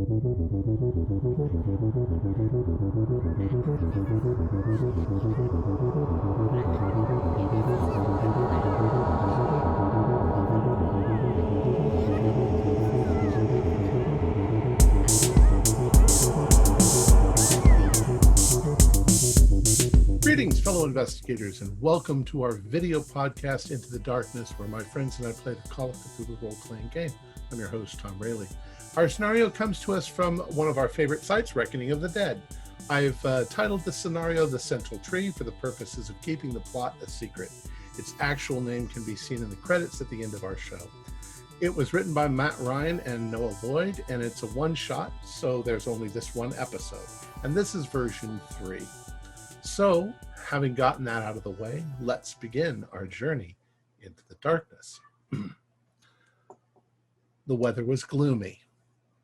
Greetings, fellow investigators, and welcome to our video podcast, Into the Darkness, where my friends and I play the Call of Cthulhu role-playing game. I'm your host, Tom Rayleigh. Our scenario comes to us from one of our favorite sites, Reckoning of the Dead. I've titled the scenario The Central Tree for the purposes of keeping the plot a secret. Its actual name can be seen in the credits at the end of our show. It was written by Matt Ryan and Noah Lloyd, and it's a one-shot, so there's only this one episode. And this is version 3. So, having gotten that out of the way, let's begin our journey into the darkness. The weather was gloomy.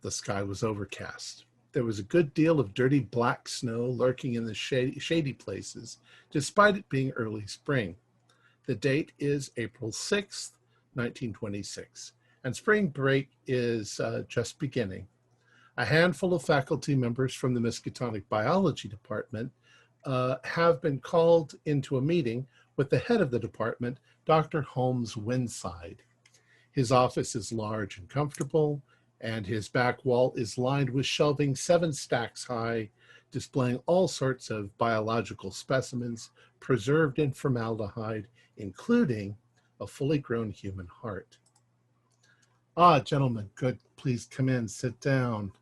The sky was overcast. There was a good deal of dirty black snow lurking in the shady places, despite it being early spring. The date is April 6th, 1926, and spring break is just beginning. A handful of faculty members from the Miskatonic Biology Department have been called into a meeting with the head of the department, Dr. Holmes Winside. His office is large and comfortable, and his back wall is lined with shelving 7 stacks high, displaying all sorts of biological specimens preserved in formaldehyde, including a fully grown human heart. Gentlemen, good. Please come in, sit down.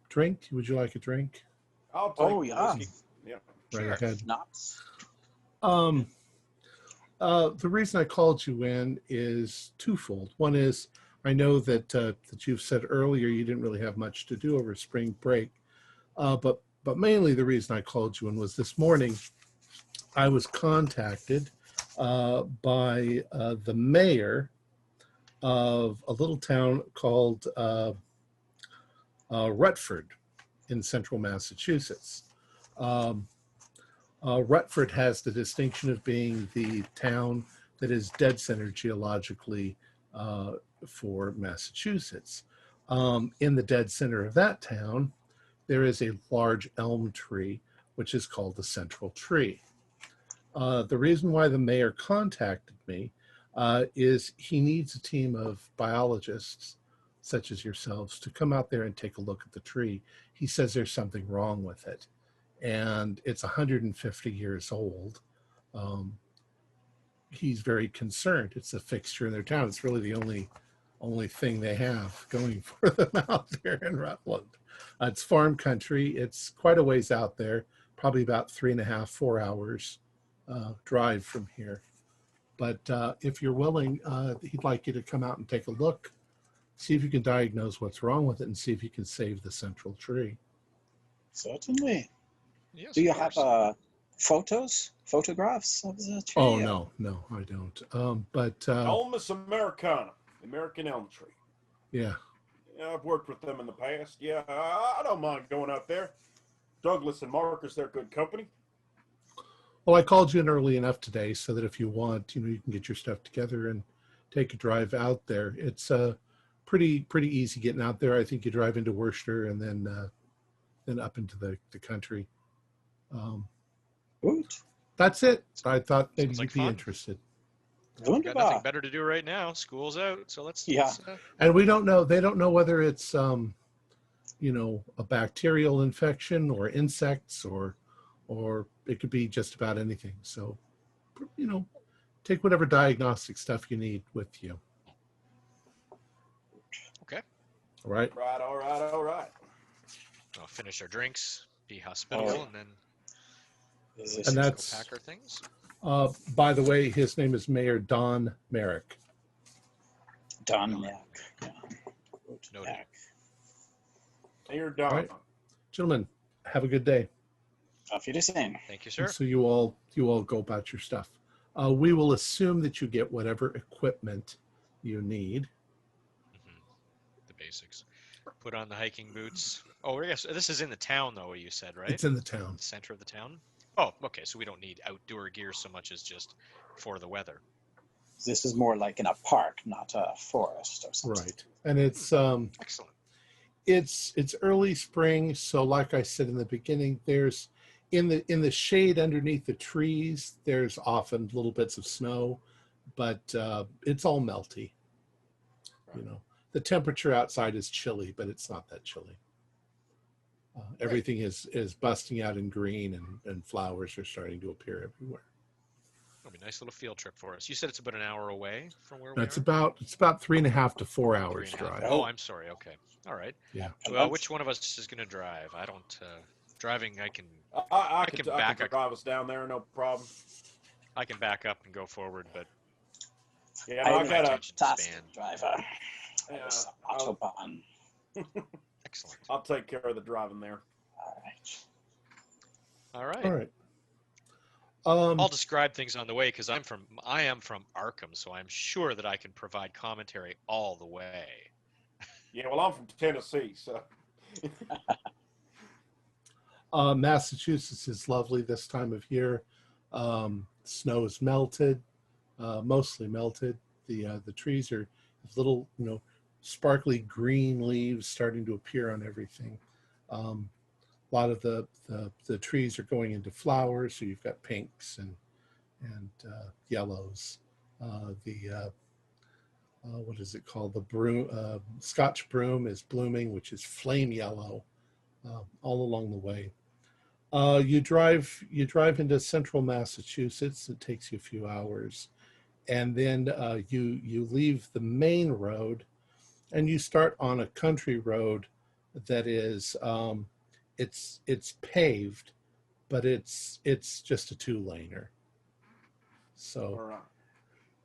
Drink? Would you like a drink? I'll take whiskey. Yeah. Right ahead. Schnapps. The reason I called you in is twofold. One is I know that you've said earlier you didn't really have much to do over spring break, but mainly the reason I called you in was this morning I was contacted by the mayor of a little town called Rutford in central Massachusetts. Rutford has the distinction of being the town that is dead center geologically for Massachusetts. In the dead center of that town, there is a large elm tree, which is called the Central Tree. The reason why the mayor contacted me is he needs a team of biologists, such as yourselves, to come out there and take a look at the tree. He says there's something wrong with it, and it's 150 years old. He's very concerned. It's a fixture in their town. It's really the only thing they have going for them out there in Rutland. It's farm country. It's quite a ways out there, probably about 3.5, 4 hours drive from here. But if you're willing, he'd like you to come out and take a look, see if you can diagnose what's wrong with it, and see if you can save the Central Tree. Certainly. Yes, Do you of have course. photographs of the tree? Oh, no, I don't. Ulmus americana, American elm tree. Yeah. Yeah, I've worked with them in the past. Yeah, I don't mind going out there. Douglas and Marcus, they're good company. Well, I called you in early enough today so that if you want, you can get your stuff together and take a drive out there. It's pretty easy getting out there. I think you drive into Worcester and then up into the country. Good. That's it. I thought maybe Sounds like you'd be fun. interested. Got nothing Wunderbar. better to do right now. School's out, so let's. Yeah. And we don't know. They don't know whether it's a bacterial infection or insects or it could be just about anything. So, take whatever diagnostic stuff you need with you. Okay. All right. All right. We'll finish our drinks, be hospitable, and then And that's go pack our things. by the way, his name is Mayor Don Merrick. Done. Yeah. Noted. You're done. All right. Gentlemen, have a good day. Auf Wiedersehen. Thank you, sir. And so you all go about your stuff. We will assume that you get whatever equipment you need. The basics. Put on the hiking boots. Oh, yes. This is in the town, though, you said, right? It's in the town. The center of the town? Oh, okay. So we don't need outdoor gear so much as just for the weather. This is more like in a park, not a forest or something. Right. And Excellent. it's early spring, so like I said in the beginning, there's in the shade underneath the trees, there's often little bits of snow, but it's all melty. You know, the temperature outside is chilly, but it's not that chilly. Everything is busting out in green, and flowers are starting to appear everywhere. It'll be a nice little field trip for us. You said it's about an hour away from where No, we it's are? about 3.5 to 4 Three hours and a half. drive. Oh, I'm sorry. Okay. All right. Yeah. Well, which one of us is going to drive? I don't. Driving, I can. I can can back up. drive us down there, no problem. I can back up and go forward, but Yeah, no, I I'm got a. attention fantastic span. driver. Yeah, Autobahn. Excellent. I'll take care of the driving there. All right. All right. All right. I'll describe things on the way because I am from Arkham, so I'm sure that I can provide commentary all the way. Yeah, well, I'm from Tennessee, so. Massachusetts is lovely this time of year. Snow is melted, mostly melted. The trees are little, sparkly green leaves starting to appear on everything. A lot of the trees are going into flowers, so you've got pinks and yellows. What is it called? The broom, Scotch broom is blooming, which is flame yellow, all along the way. You drive into central Massachusetts. It takes you a few hours, and then you leave the main road, and you start on a country road that is it's paved, but it's just a 2-laner. So All right.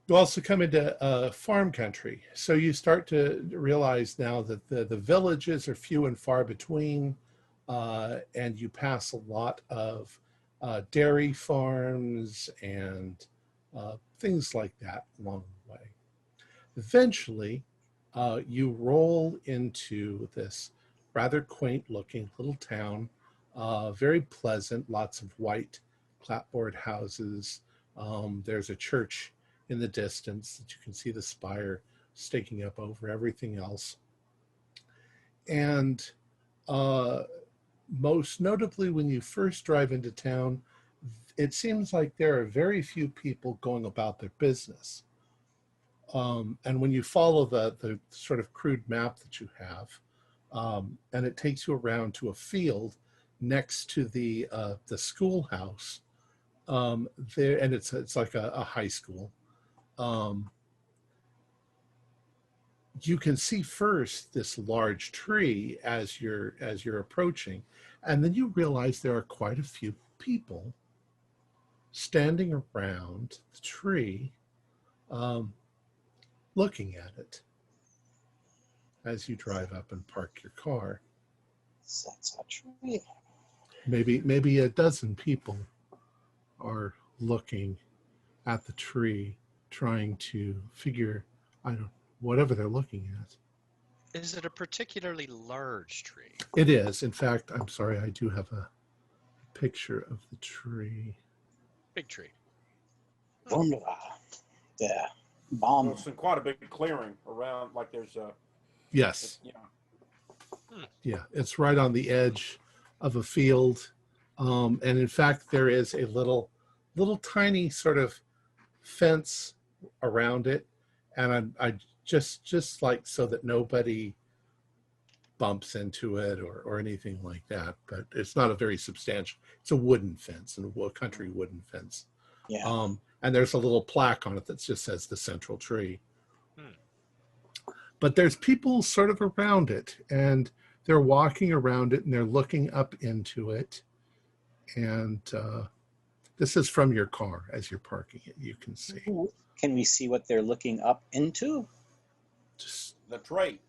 you also come into farm country. So you start to realize now that the villages are few and far between, and you pass a lot of dairy farms and things like that along the way. Eventually, you roll into this rather quaint looking little town, very pleasant, lots of white clapboard houses. There's a church in the distance that you can see the spire staking up over everything else. And most notably, when you first drive into town, it seems like there are very few people going about their business. And when you follow the sort of crude map that you have, and it takes you around to a field next to the schoolhouse, there, and it's like a high school. You can see first this large tree as you're approaching, and then you realize there are quite a few people standing around the tree, looking at it as you drive up and park your car. That's a tree. Maybe a dozen people are looking at the tree, trying to figure, whatever they're looking at. Is it a particularly large tree? It is. In fact, I'm sorry, I do have a picture of the tree. Big tree. Wunderbar. Der Well, Baum. it's in quite a big clearing around, like there's a. Yes. Yeah, it's right on the edge of a field. And in fact, there is a little tiny sort of fence around it. And I just like so that nobody bumps into it or anything like that. But it's not a very substantial, it's a wooden fence, and a country wooden fence. Yeah. And there's a little plaque on it that just says the central tree. But there's people sort of around it, and they're walking around it, and they're looking up into it. And this is from your car as you're parking it. You can see. Can we see what they're looking up into? Just, The tree.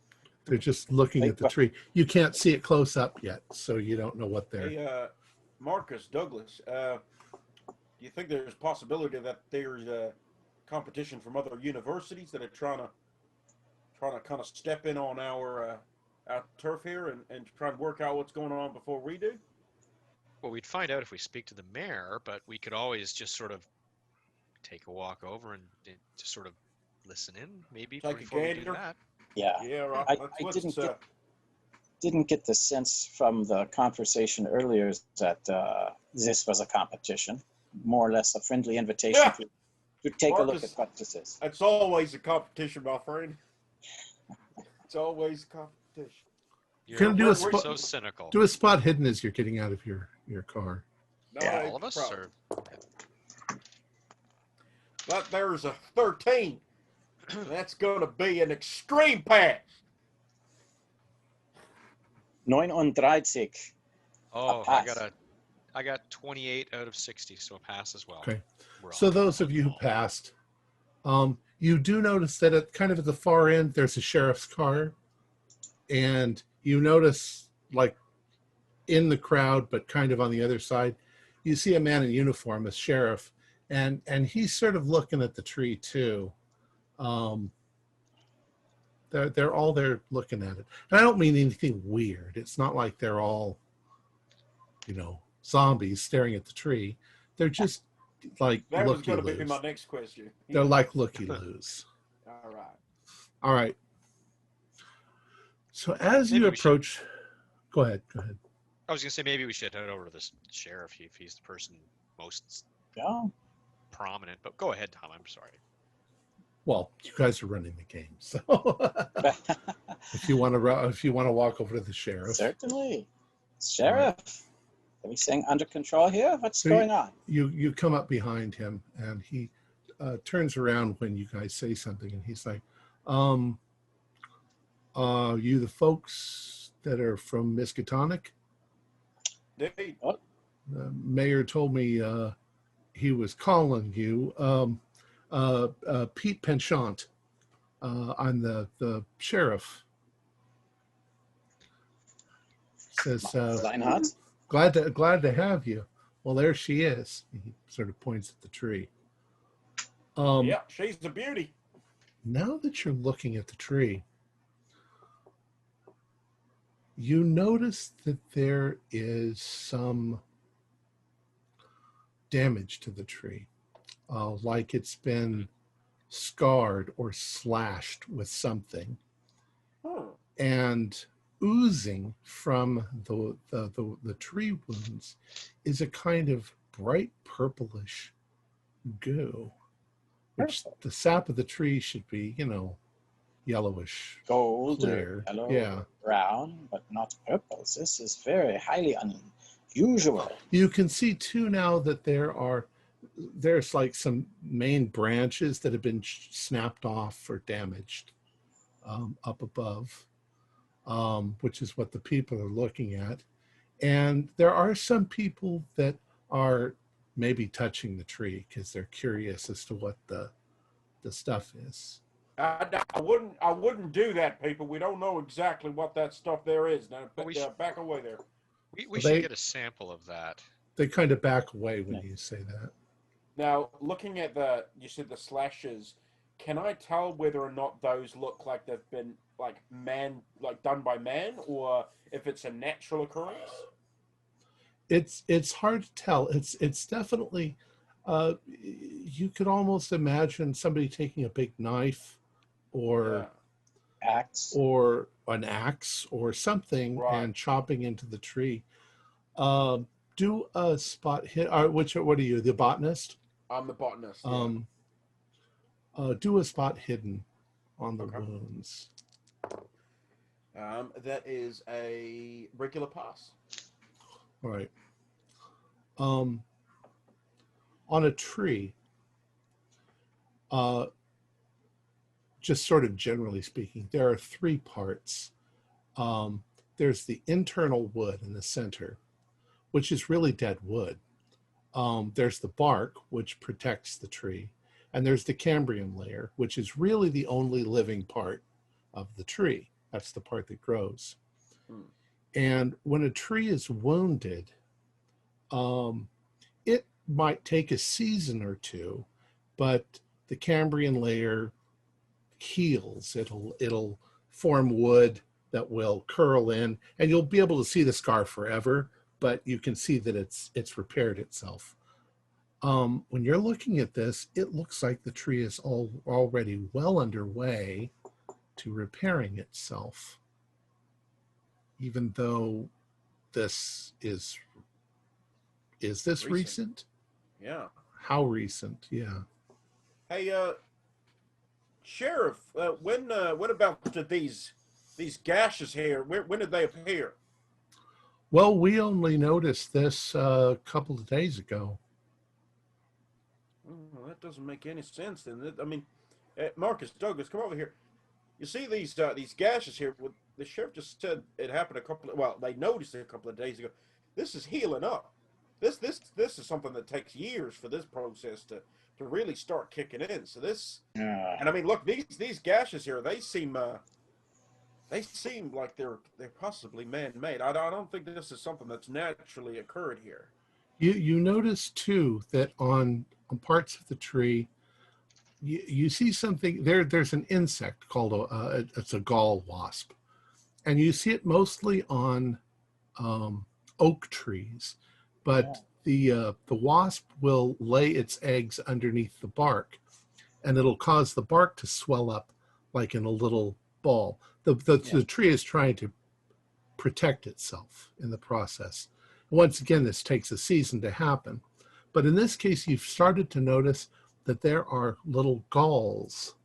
they're just looking at the tree. You can't see it close up yet, so you don't know what they're. Hey, Marcus Douglas, do you think there's a possibility that there's competition from other universities that are trying to kind of step in on our turf here and try and work out what's going on before we do? Well, we'd find out if we speak to the mayor, but we could always just sort of take a walk over and just sort of listen in, maybe Take a before we do gander. that. Yeah. Yeah, right. I Let's didn't get the sense from the conversation earlier that this was a competition, more or less a friendly invitation to take a look Marcus, at what this is. it's always a competition, my friend. It's always a competition. You're gonna do You're a spot. so cynical. Do a spot hidden as you're getting out of your car. Not Yeah. a All of us, problem. or But there's a 13. That's going to be an extreme pass. 39. oh, pass. I got 28 out of 60, so a pass as well. Okay. We're So on. those of you who passed, you do notice that at kind of at the far end, there's a sheriff's car, and you notice, like, in the crowd, but kind of on the other side, you see a man in uniform, a sheriff, and he's sort of looking at the tree too. They're all there looking at it, and I don't mean anything weird. It's not like they're all, zombies staring at the tree. They're just like That was looky going to be loos. my next question. They're like looky loos. All right. All right. So as Maybe you we should- approach, go ahead. I was going to say maybe we should head over to this sheriff if he's the person most Yeah. prominent. But go ahead, Tom. I'm sorry. Well, you guys are running the game, so if you want to walk over to the sheriff, Certainly. Sheriff, everything under control here? What's So going on? you come up behind him, and he turns around when you guys say something, and he's like, you the folks that are from Miskatonic? Indeed. The mayor told me he was calling you. Pete Penchant. I'm the sheriff. Says Reinhardt? glad to have you. Well, there she is. He sort of points at the tree. Yeah, she's a beauty. Now that you're looking at the tree, you notice that there is some damage to the tree, like it's been scarred or slashed with something, and oozing from the tree wounds is a kind of bright purplish goo, which the sap of the tree should be, yellowish, Gold, clear. yellow, Yeah. brown, but not purple. This is very highly unusual. You can see too now that there's like some main branches that have been snapped off or damaged up above, which is what the people are looking at. And there are some people that are maybe touching the tree because they're curious as to what the stuff is. I wouldn't do that, people. We don't know exactly what that stuff there is. Now, back away there. We should get a sample of that. They kind of back away when you say that. Now, looking at you said the slashes, can I tell whether or not those look like they've been done by man, or if it's a natural occurrence? It's hard to tell. It's definitely, you could almost imagine somebody taking a big knife or Axe. or an axe or something and chopping into the tree. Do a spot hit. What are you, the botanist? I'm the botanist. Yeah. Do a spot hidden on the wounds. That is a regular pass. All right. On a tree, just sort of generally speaking, there are three parts. There's the internal wood in the center, which is really dead wood. There's the bark, which protects the tree. And there's the Cambrian layer, which is really the only living part of the tree. That's the part that grows. And when a tree is wounded, it might take a season or two, but the Cambrian layer heals. It'll form wood that will curl in, and you'll be able to see the scar forever, but you can see that it's repaired itself. When you're looking at this, it looks like the tree is already well underway to repairing itself, even though this is this recent? Yeah. How recent? Yeah. Hey, Sheriff, what about these gashes here? When did they appear? Well, we only noticed this a couple of days ago. Well, that doesn't make any sense. Then I mean, Marcus Douglas, come over here. You see these gashes here? The sheriff just said it happened they noticed it a couple of days ago. This is healing up. This is something that takes years for this process to really start kicking in. So and I mean, look, these gashes here, they seem like they're possibly man-made. I don't think this is something that's naturally occurred here. You notice too that on parts of the tree, you see something there. There's an insect called it's a gall wasp, and you see it mostly on oak trees. But the wasp will lay its eggs underneath the bark, and it'll cause the bark to swell up like in a little ball. The tree is trying to protect itself in the process. Once again, this takes a season to happen. But in this case, you've started to notice that there are little galls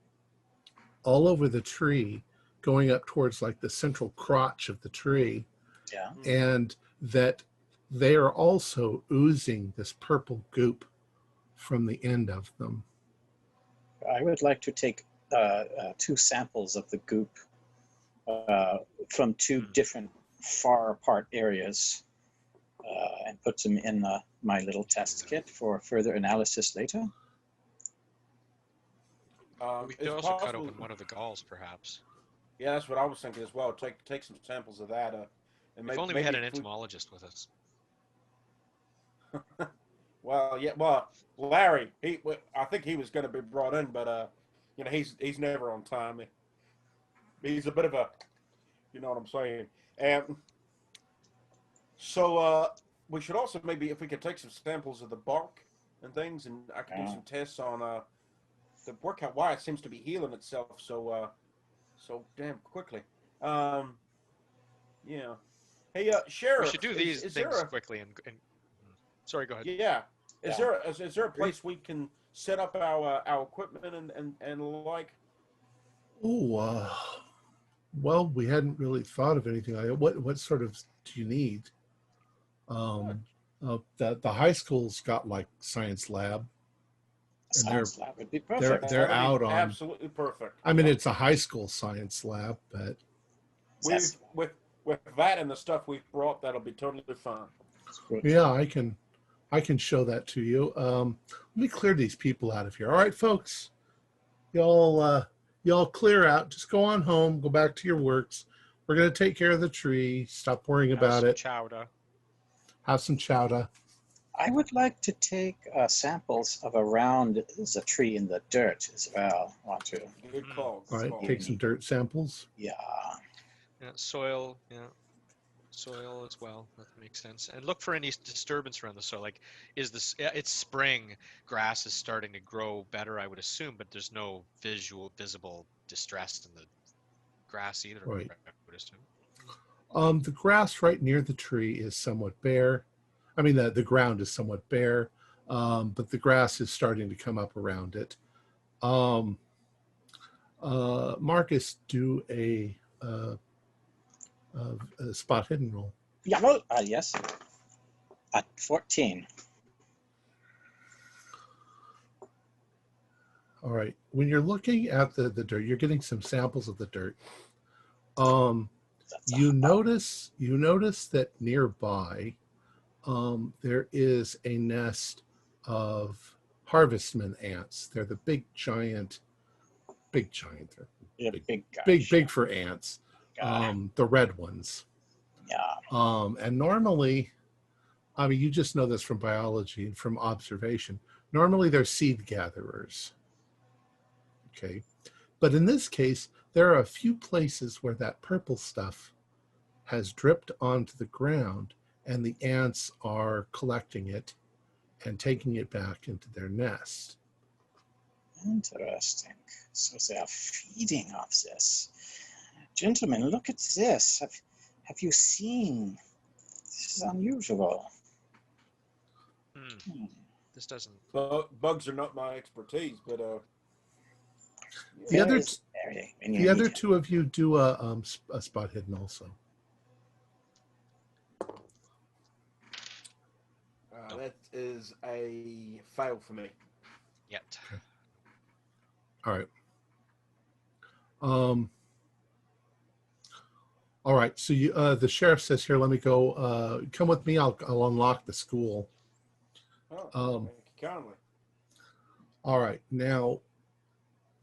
all over the tree going up towards like the central crotch of the tree. Yeah. And that they are also oozing this purple goop from the end of them. I would like to take 2 samples of the goop from 2 different far apart areas and put them in my little test kit for further analysis later. We could also cut open one of the galls, perhaps. Yeah, that's what I was thinking as well. Take some samples of that. And if only we had an entomologist with us. Well, yeah. Well, Larry, I think he was going to be brought in, but he's never on time. He's a bit of a, you know what I'm saying. And so we should also maybe, if we could take some samples of the bark and things, and I could do some tests on to work out why it seems to be healing itself so damn quickly. Yeah. Hey, Sheriff. We should do these things quickly and. Sorry, go ahead. Yeah. Is there a place we can set up our equipment and like? Oh, well, we hadn't really thought of anything like that. What sort of do you need? The high school's got like science lab. Science lab would be perfect. They're out on absolutely perfect. I mean, it's a high school science lab, but with that and the stuff we've brought, that'll be totally fine. Yeah, I can show that to you. Let me clear these people out of here. All right, folks, y'all clear out. Just go on home. Go back to your works. We're gonna take care of the tree. Stop worrying about it. Have some chowder. I would like to take samples of around the tree in the dirt as well. Good call. All right, take some dirt samples. Yeah. Yeah, soil. Yeah. Soil as well. That makes sense. And look for any disturbance around the soil. Like, it's spring, grass is starting to grow better, I would assume, but there's no visible distress in the grass either. Right. I would assume. The grass right near the tree is somewhat bare. I mean, the ground is somewhat bare, but the grass is starting to come up around it. Marcus, do a spot hidden roll. Yeah, well, yes. At 14. All right. When you're looking at the dirt, you're getting some samples of the dirt. You notice that nearby there is a nest of harvestman ants. They're the big giant. Yeah, big guys. Big for ants. The red ones. Yeah. And normally, I mean, you just know this from biology and from observation. Normally, they're seed gatherers. Okay. But in this case, there are a few places where that purple stuff has dripped onto the ground and the ants are collecting it and taking it back into their nest. Interesting. So they are feeding off this. Gentlemen, look at this. Have you seen? This is unusual. This doesn't. Bugs are not my expertise, but The other, There's area in your the other meter. two of you do a spot hidden also. that is a fail for me. Yet. All right. All right. So you, the sheriff says, "Here, let me go. Come with me. I'll unlock the school." Oh, thank you kindly. All right. Now,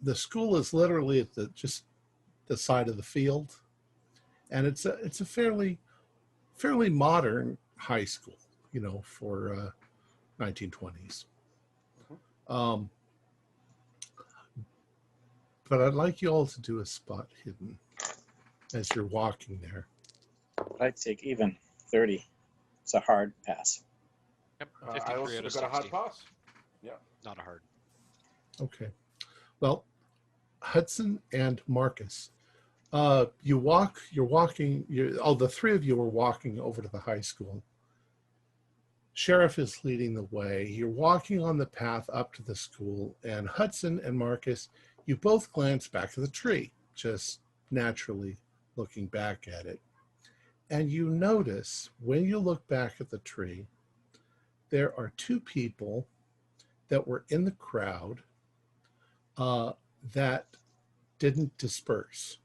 the school is literally at just the side of the field, and it's a fairly modern high school, for 1920s. But I'd like you all to do a spot hidden as you're walking there. I'd take even 30. It's a hard pass. Yep. I 53 also out of got a hard 60. pass. Yeah. Not a hard. Okay. Well, Hudson and Marcus, the three of you are walking over to the high school. Sheriff is leading the way. You're walking on the path up to the school, and Hudson and Marcus, you both glance back at the tree, just naturally looking back at it. And you notice when you look back at the tree, there are two people that were in the crowd that didn't disperse.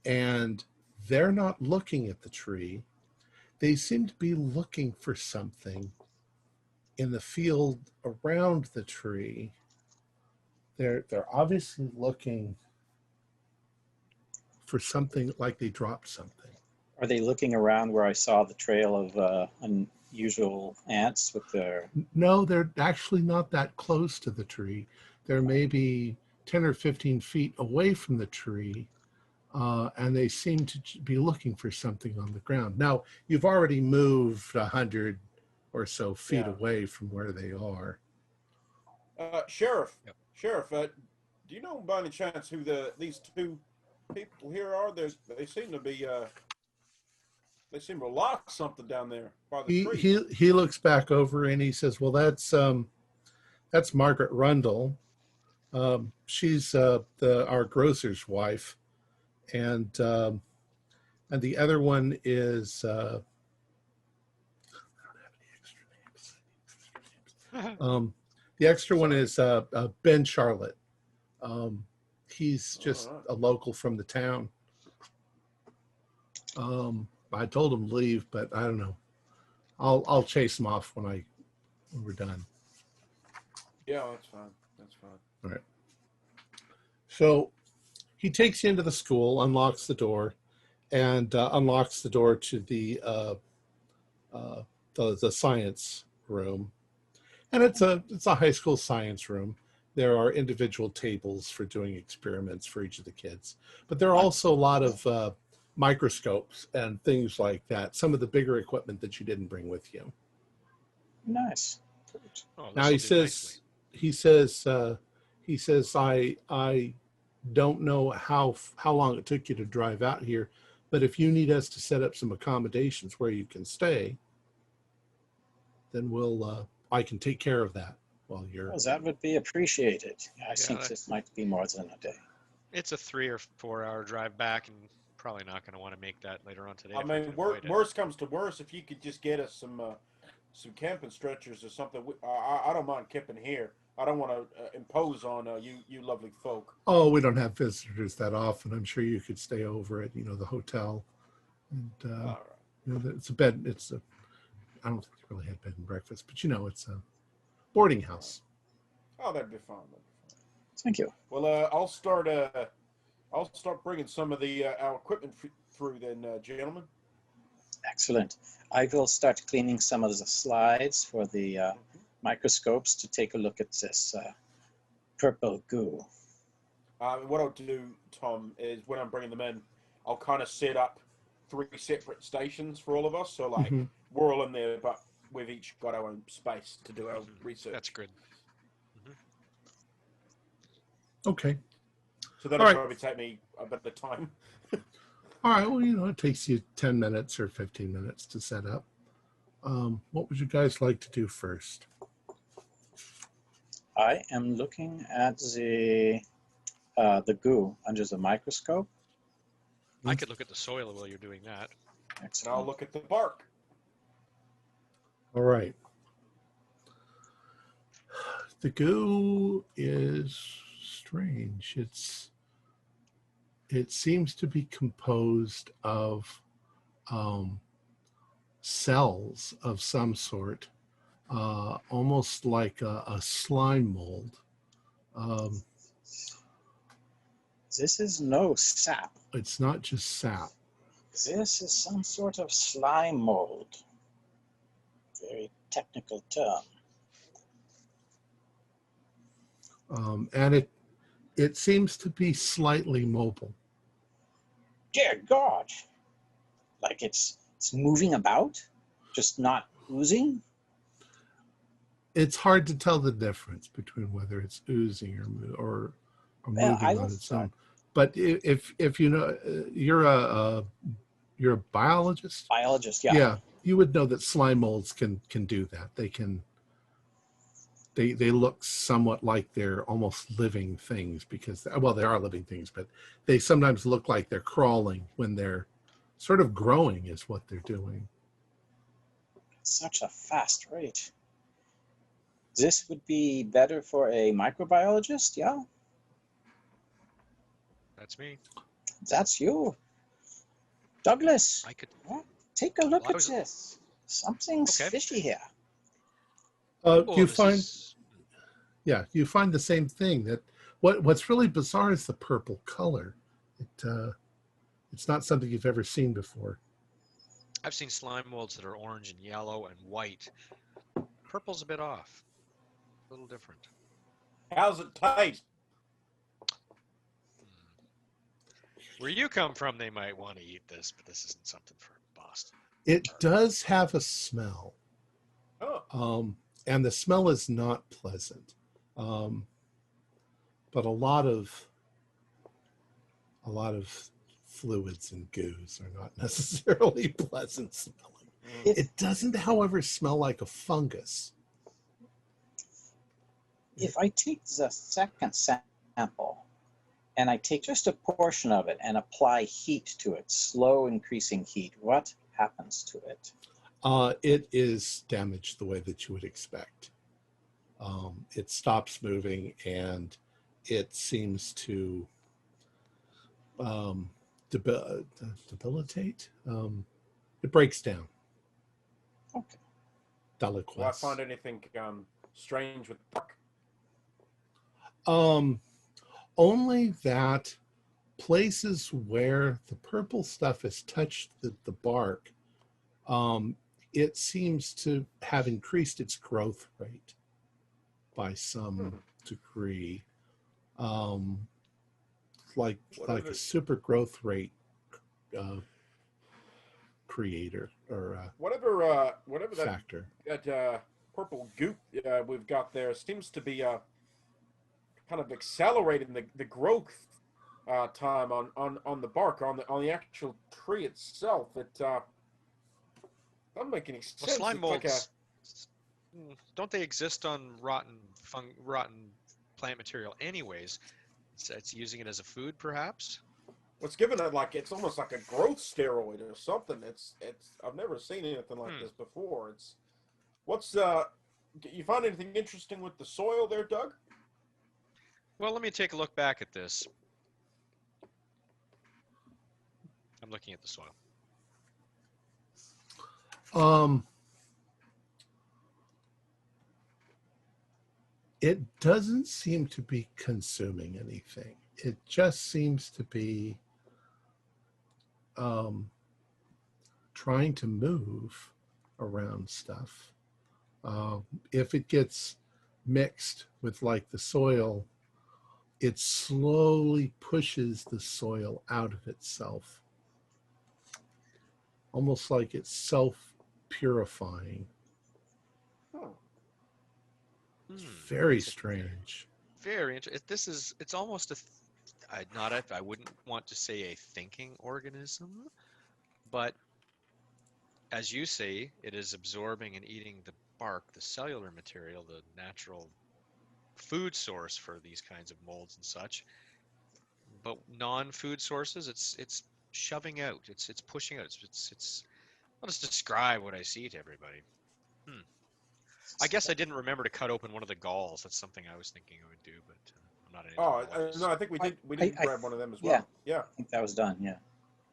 And they're not looking at the tree. They seem to be looking for something in the field around the tree. They're obviously looking for something, like they dropped something. Are they looking around where I saw the trail of unusual ants with their... No, they're actually not that close to the tree. They're maybe 10 or 15 feet away from the tree, and they seem to be looking for something on the ground. Now, you've already moved 100 or so feet away from where they are. Sheriff, Yep. Sheriff, do you know by any chance who these two people here are? They seem to be they seem to lock something down there by the tree. He looks back over and he says, "Well, that's Margaret Rundle. She's our grocer's wife, and the other one is I don't have any extra names. The extra one is Ben Charlotte. He's just a local from the town. I told him to leave, but I don't know. I'll chase him off when we're done." Yeah, that's fine. That's fine. All right. So he takes you into the school, unlocks the door, and unlocks the door to the science room. And it's a high school science room. There are individual tables for doing experiments for each of the kids, but there are also a lot of microscopes and things like that. Some of the bigger equipment that you didn't bring with you. Nice. Oh, Now he says, I don't know how long it took you to drive out here, but if you need us to set up some accommodations where you can stay, then I can take care of that while you're. Well, that would be appreciated. I think this might be more than a day. It's a 3 or 4 hour drive back, and probably not going to want to make that later on today. I mean, worst comes to worst, if you could just get us some camping stretchers or something. I don't mind camping here. I don't want to impose on you lovely folk. Oh, we don't have visitors that often. I'm sure you could stay over at the hotel, and All right. it's a bed. I don't think they really had bed and breakfast, but it's a boarding house. Oh, that'd be fine. Thank you. Well, I'll start bringing some of our equipment through then, gentlemen. Excellent. I will start cleaning some of the slides for the microscopes to take a look at this purple goo. What I'll do, Tom, is when I'm bringing them in, I'll kind of set up 3 separate stations for all of us. So, like, we're all in there, but we've each got our own space to do our research. That's good. Okay. So that'll All right. probably take me a bit of time. All right. Well, it takes you 10 minutes or 15 minutes to set up. What would you guys like to do first? I am looking at the goo under the microscope. I could look at the soil while you're doing that. And Excellent. I'll look at the bark. All right. The goo is strange. It seems to be composed of cells of some sort, almost like a slime mold. This is no sap. It's not just sap. This is some sort of slime mold. Very technical term. And it seems to be slightly mobile. Dear God! Like it's moving about, just not oozing. It's hard to tell the difference between whether it's oozing or Well, moving I on was its own. But if you know, you're a biologist. Biologist, yeah. Yeah, you would know that slime molds can do that. They look somewhat like they're almost living things because, well, they are living things, but they sometimes look like they're crawling when they're sort of growing is what they're doing. Such a fast rate. This would be better for a microbiologist, yeah? That's me. That's you. Douglas, I could. take a look Well, I at was- this. Something's Okay. fishy here. You this find, is- yeah, you find the same thing. That what's really bizarre is the purple color. It's not something you've ever seen before. I've seen slime molds that are orange and yellow and white. Purple's a bit off. A little different. How's it taste? Where you come from, they might want to eat this, but this isn't something for Boston. It does have a smell. Oh, And the smell is not pleasant. But a lot of fluids and goos are not necessarily pleasant smelling. It doesn't, however, smell like a fungus. If I take the second sample and I take just a portion of it and apply heat to it, slow increasing heat, what happens to it? It is damaged the way that you would expect. It stops moving and it seems to debilitate. It breaks down. Okay. Deliquesce. do I find anything strange with bark? Only that places where the purple stuff has touched the bark, it seems to have increased its growth rate by some degree. Like a super growth rate creator or Whatever that factor. purple goop we've got there seems to be kind of accelerating the growth time on the bark on the actual tree itself. It doesn't make any sense. Well, slime It's like molds, don't they exist on rotten plant material anyways? It's using it as a food, perhaps? what's given it it's almost like a growth steroid or something. It's I've never seen anything like this before. You find anything interesting with the soil there, Doug? Well, let me take a look back at this. I'm looking at the soil. It doesn't seem to be consuming anything. It just seems to be trying to move around stuff. If it gets mixed with like the soil, it slowly pushes the soil out of itself. Almost like it's self-purifying. Very It's a strange. very interesting. It's almost I wouldn't want to say a thinking organism, but as you say, it is absorbing and eating the bark, the cellular material, the natural food source for these kinds of molds and such. But non-food sources, it's shoving out. It's pushing out. It's. I'll just describe what I see to everybody. Hmm. I guess I didn't remember to cut open one of the galls. That's something I was thinking I would do, but I'm not an Oh, entomologist. no, I think we did. We did grab one of them as yeah. well. Yeah. I think that was done. Yeah.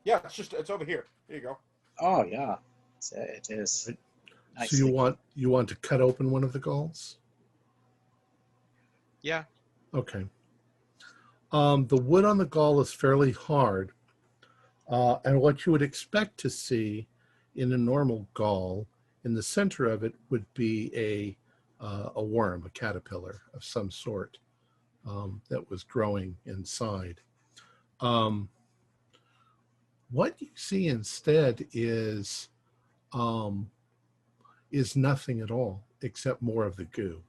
Yeah. It's over here. Here you go. Oh yeah, it is. Right. So Nicely. you want to cut open one of the galls? Yeah. Okay. The wood on the gall is fairly hard, and what you would expect to see in a normal gall, in the center of it would be a worm, a caterpillar of some sort that was growing inside. What you see instead is nothing at all except more of the goo.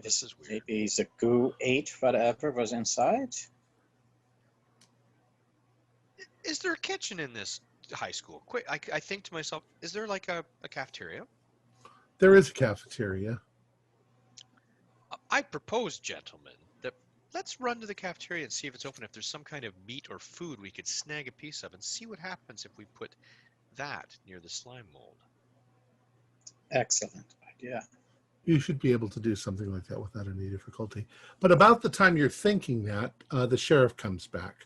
This is weird. Maybe the goo ate whatever was inside. Is there a kitchen in this high school? Quick, I think to myself, is there like a cafeteria? There is a cafeteria. I propose, gentlemen, that let's run to the cafeteria and see if it's open. If there's some kind of meat or food we could snag a piece of and see what happens if we put that near the slime mold. Excellent idea. You should be able to do something like that without any difficulty. But about the time you're thinking that, the sheriff comes back.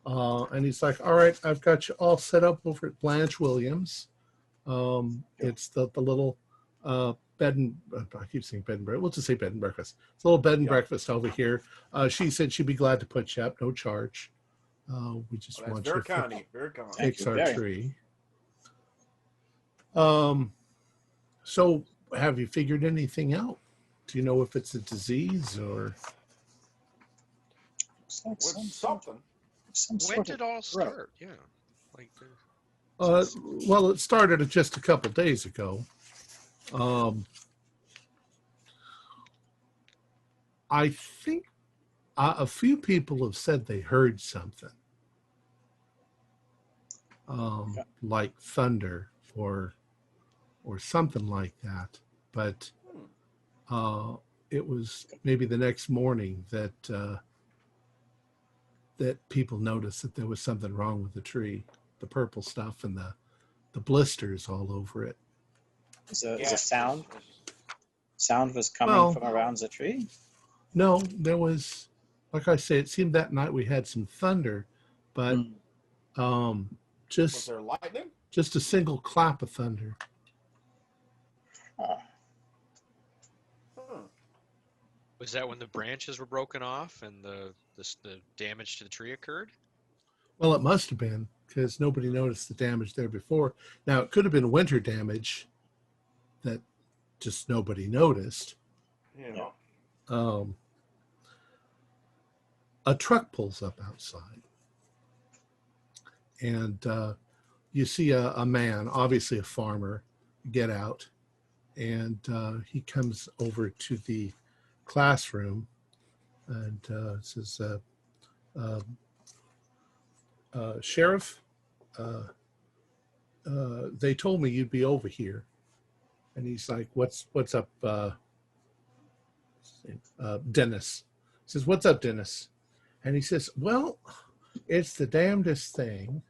And he's like, all right, I've got you all set up over at Blanche Williams. It's the little bed and, I keep saying bed and breakfast. We'll just say bed and breakfast. It's a little bed and breakfast over here. She said she'd be glad to put you up, no charge. We just want you very to kind. Very kind. fix our very tree. So have you figured anything out? Do you know if it's a disease or? Looks like What's something? some When sort did it of all growth. start? Yeah, like Well, it started just a couple days ago. I think a few people have said they heard something, like thunder or something like that. But it was maybe the next morning that that people noticed that there was something wrong with the tree, the purple stuff and the blisters all over it. Is a sound? Sound was coming Well, from around the tree. No, there was, like I say, it seemed that night we had some thunder, but Was just there lightning? just a single clap of thunder. Oh, was that when the branches were broken off and the damage to the tree occurred? Well, it must have been because nobody noticed the damage there before. Now, it could have been winter damage that just nobody noticed. Yeah. A truck pulls up outside, and you see a man, obviously a farmer, get out, and he comes over to the classroom and says, Sheriff, they told me you'd be over here. And he's like, what's up, Dennis? He says, what's up, Dennis? And he says, well, it's the damnedest thing.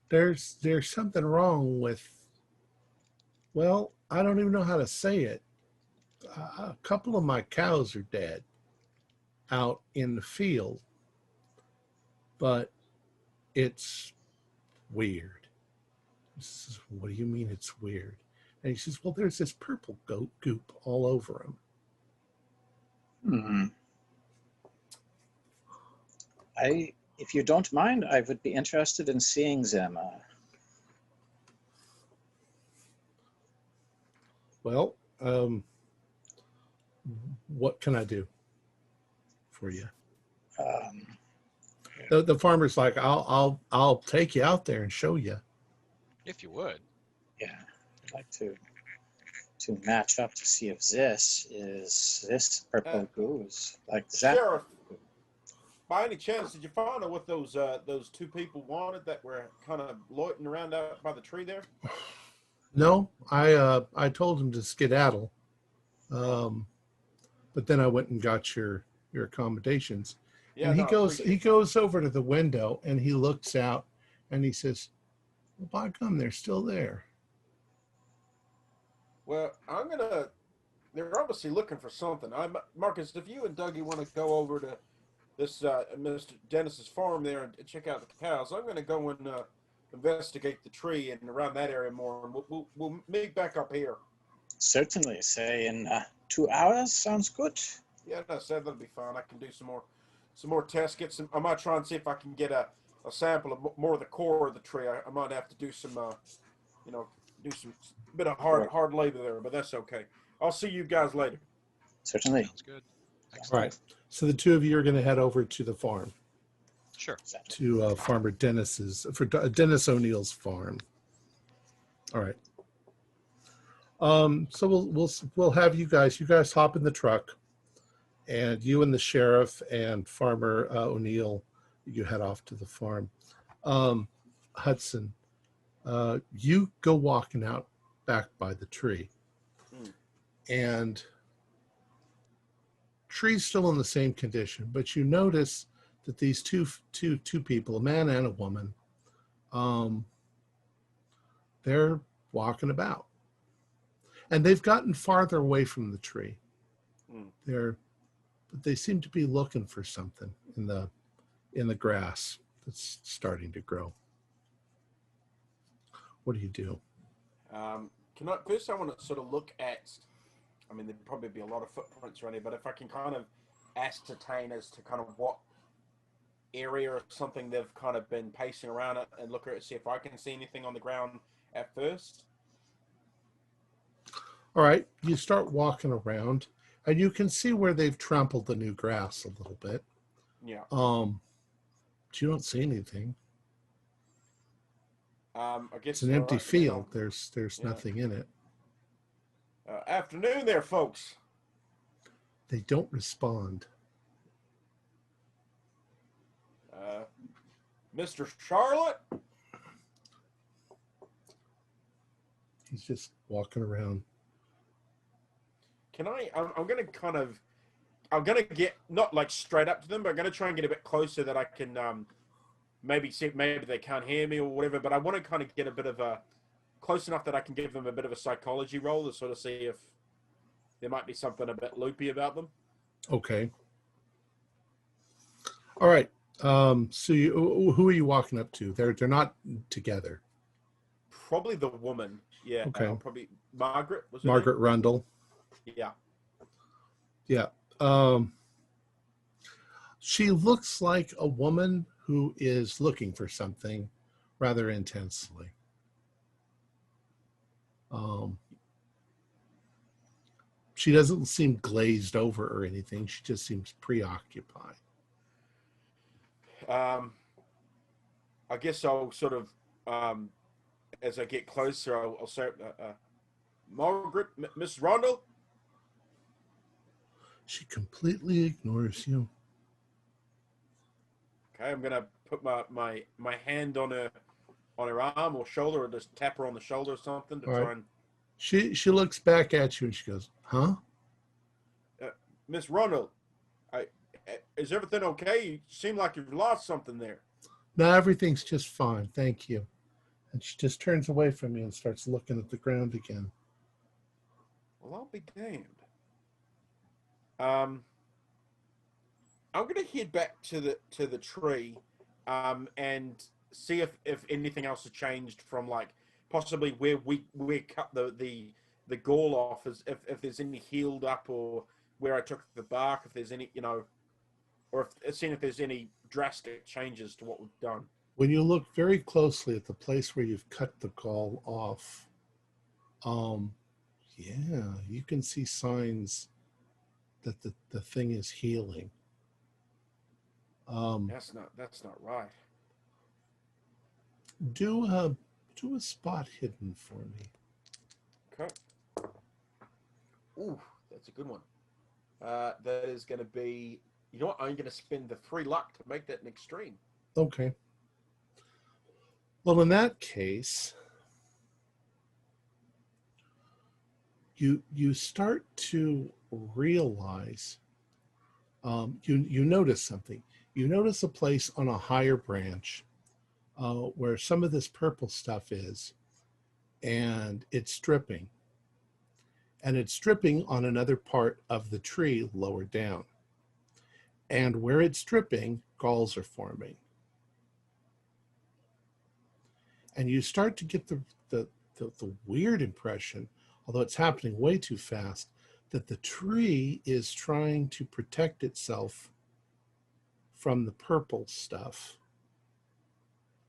There's something wrong with, well, I don't even know how to say it. A couple of my cows are dead out in the field, but it's weird. He says, what do you mean it's weird? And he says, well, there's this purple goop all over them. If you don't mind, I would be interested in seeing them. Well, what can I do for you? The farmer's like, I'll take you out there and show you. If you would. Yeah, I'd like to match up to see if this purple goo is like that. Sheriff, by any chance, did you find out what those two people wanted that were kind of loitering around out by the tree there? No, I told him to skedaddle, but then I went and got your accommodations. Yeah, And no, he goes over to the window and he looks out and he says, "Well, by gum, they're still there." Well, they're obviously looking for something. Marcus, if you and Dougie want to go over to this Mr. Dennis's farm there and check out the cows, I'm going to go and investigate the tree and around that area more, and we'll meet back up here. Certainly, say in 2 hours. Sounds good. Yeah, no, so that'll be fine. I can do some more tests. I might try and see if I can get a sample of more of the core of the tree. I might have to do some, do some bit of hard labor there, but that's okay. I'll see you guys later. Certainly. Sounds good. All Excellent. right. So the two of you are going to head over to the farm, Sure. to Farmer Dennis O'Neill's farm. All right. So we'll have you guys hop in the truck, and you and the sheriff and Farmer O'Neill, you head off to the farm. Hudson, you go walking out back by the tree, and tree's still in the same condition, but you notice that these two people, a man and a woman, they're walking about, and they've gotten farther away from the tree. But they seem to be looking for something in the grass that's starting to grow. What do you do? First I want to sort of look at, I mean, there'd probably be a lot of footprints around here, but if I can kind of ascertain as to kind of what area or something they've kind of been pacing around it and look at it, see if I can see anything on the ground at first. All right, you start walking around, and you can see where they've trampled the new grass a little bit. Yeah. But you don't see anything. I guess It's an empty field. There's nothing in it. Afternoon there, folks. They don't respond. Mr. Charlotte? He's just walking around. I'm going to get, not like straight up to them, but I'm going to try and get a bit closer that I can maybe they can't hear me or whatever, but I want to kind of get a bit of close enough that I can give them a bit of a psychology roll to sort of see if there might be something a bit loopy about them. Okay. All right. So who are you walking up to? They're not together. Probably the woman. Yeah. Okay. Probably Margaret. Was her Margaret name? Rundle. Yeah. Yeah. She looks like a woman who is looking for something rather intensely. She doesn't seem glazed over or anything. She just seems preoccupied. I guess I'll sort of, as I get closer, I'll say, Margaret, Miss Rundle. She completely ignores you. Okay, I'm gonna put my hand on her arm or shoulder, or just tap her on the shoulder or something to try and. She looks back at you and she goes, "Huh?" Miss Rundle, is everything okay? You seem like you've lost something there. No, everything's just fine, thank you. And she just turns away from you and starts looking at the ground again. Well, I'll be damned. I'm gonna head back to the tree, and see if anything else has changed from like possibly where we cut the gall off, is if there's any healed up, or where I took the bark, if there's any, or seeing if there's any drastic changes to what we've done. When you look very closely at the place where you've cut the gall off, yeah, you can see signs that the thing is healing. That's not right. Do a spot hidden for me. Okay. Ooh, that's a good one. That is going to be. You know what? I'm going to spend the 3 luck to make that an extreme. Okay. Well, in that case, you start to realize you notice something. You notice a place on a higher branch where some of this purple stuff is, and it's dripping. And it's dripping on another part of the tree lower down. And where it's dripping, galls are forming. And you start to get the weird impression, although it's happening way too fast, that the tree is trying to protect itself from the purple stuff.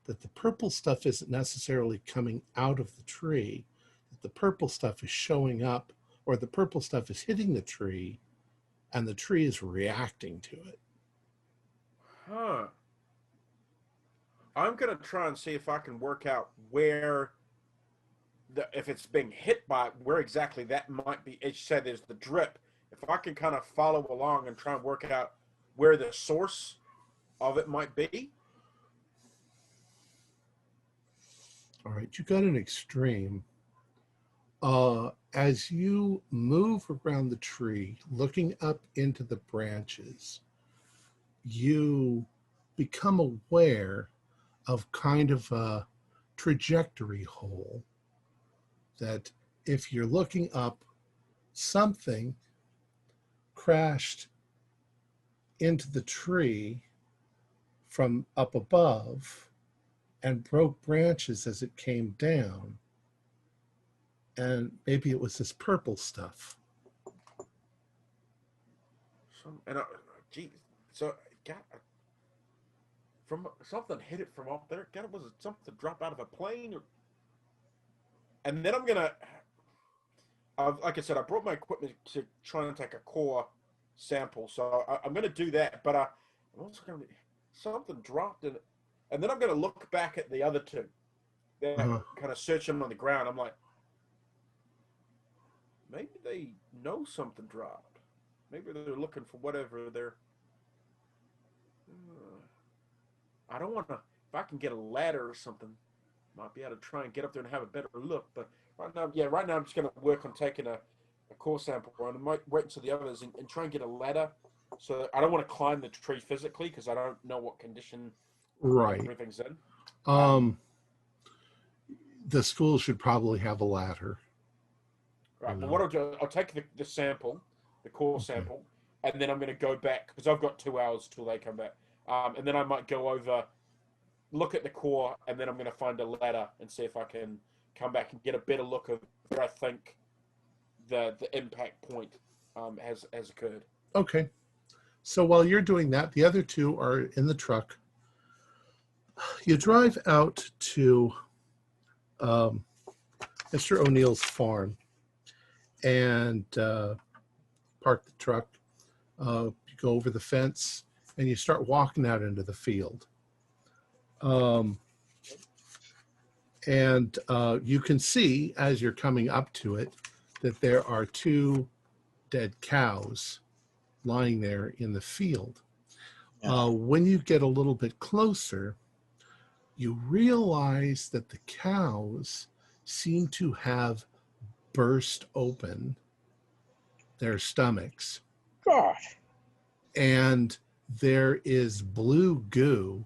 That the purple stuff isn't necessarily coming out of the tree, that the purple stuff is showing up, or the purple stuff is hitting the tree, and the tree is reacting to it. Huh. I'm going to try and see if I can work out where, if it's being hit by, where exactly that might be. As you said, there's the drip. If I can kind of follow along and try and work out where the source of it might be. All right, you got an extreme. As you move around the tree, looking up into the branches, you become aware of kind of a trajectory hole that if you're looking up, something crashed into the tree from up above and broke branches as it came down. And maybe it was this purple stuff. So from something hit it from up there. Was it something drop out of a plane? And then I'm gonna, like I said, I brought my equipment to try and take a core sample. So I'm gonna do that. But I'm also gonna something dropped in it, and then I'm gonna look back at the other two. They're kind of searching on the ground. I'm like, maybe they know something dropped. Maybe they're looking for whatever they're. I don't want to. If I can get a ladder or something, might be able to try and get up there and have a better look. But right now I'm just going to work on taking a core sample, and I might wait until the others and try and get a ladder. So I don't want to climb the tree physically because I don't know what condition everything's in. The school should probably have a ladder. Right. Well, what I'll do, I'll take the sample, the core sample, and then I'm going to go back because I've got 2 hours till they come back. And then I might go over, look at the core, and then I'm going to find a ladder and see if I can come back and get a better look of where I think the impact point has occurred. Okay. So while you're doing that, the other two are in the truck. You drive out to Mr. O'Neill's farm and park the truck. You go over the fence and you start walking out into the field. You can see as you're coming up to it that there are 2 dead cows lying there in the field. When you get a little bit closer, you realize that the cows seem to have burst open their stomachs. God. And there is blue goo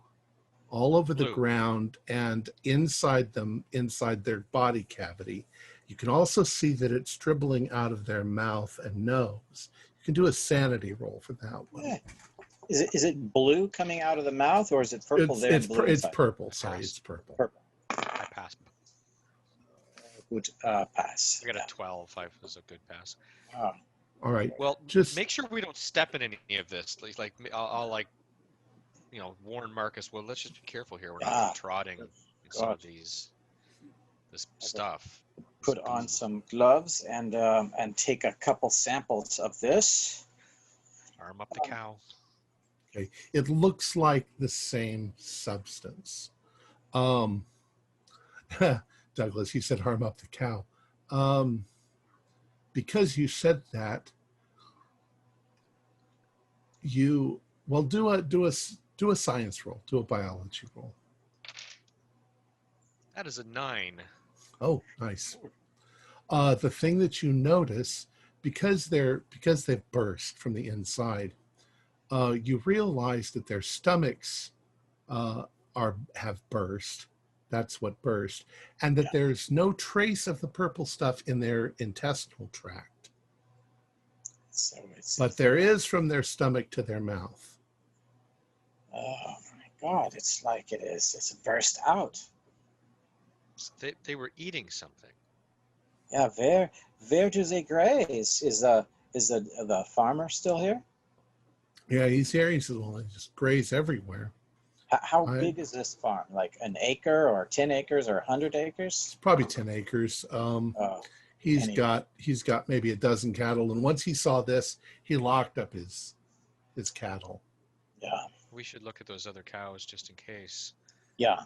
all over the ground and inside their body cavity. You can also see that it's dribbling out of their mouth and nose. You can do a sanity roll for that one. Yeah. Is it blue coming out of the mouth, or is it purple there? It's purple. Sorry, it's purple. I passed. Good pass. I got a 12. 5 was a good pass. All right. Well, just make sure we don't step in any of this. Like I'll warn Marcus. Well, let's just be careful here. We're not trotting in some of this stuff. Put on some gloves and take a couple samples of this. Arm up the cow. Okay. It looks like the same substance. Um, Douglas, you said harm up the cow. Because you said that, do a science roll, do a biology roll. That is a 9. Oh, nice. The thing that you notice, because they've burst from the inside, you realize that their stomachs have burst. That's what burst, and that there's no trace of the purple stuff in their intestinal tract. So But there is from their stomach to their mouth. Oh my God! It's like it's burst out. They were eating something. Yeah, where do they graze? Is the farmer still here? Yeah, he's here. He says, well, they just graze everywhere. How big is this farm? Like an acre or 10 acres or 100 It's acres? probably 10 acres. He's got maybe a dozen cattle, and once he saw this, he locked up his cattle. Yeah. We should look at those other cows just in case. Yeah.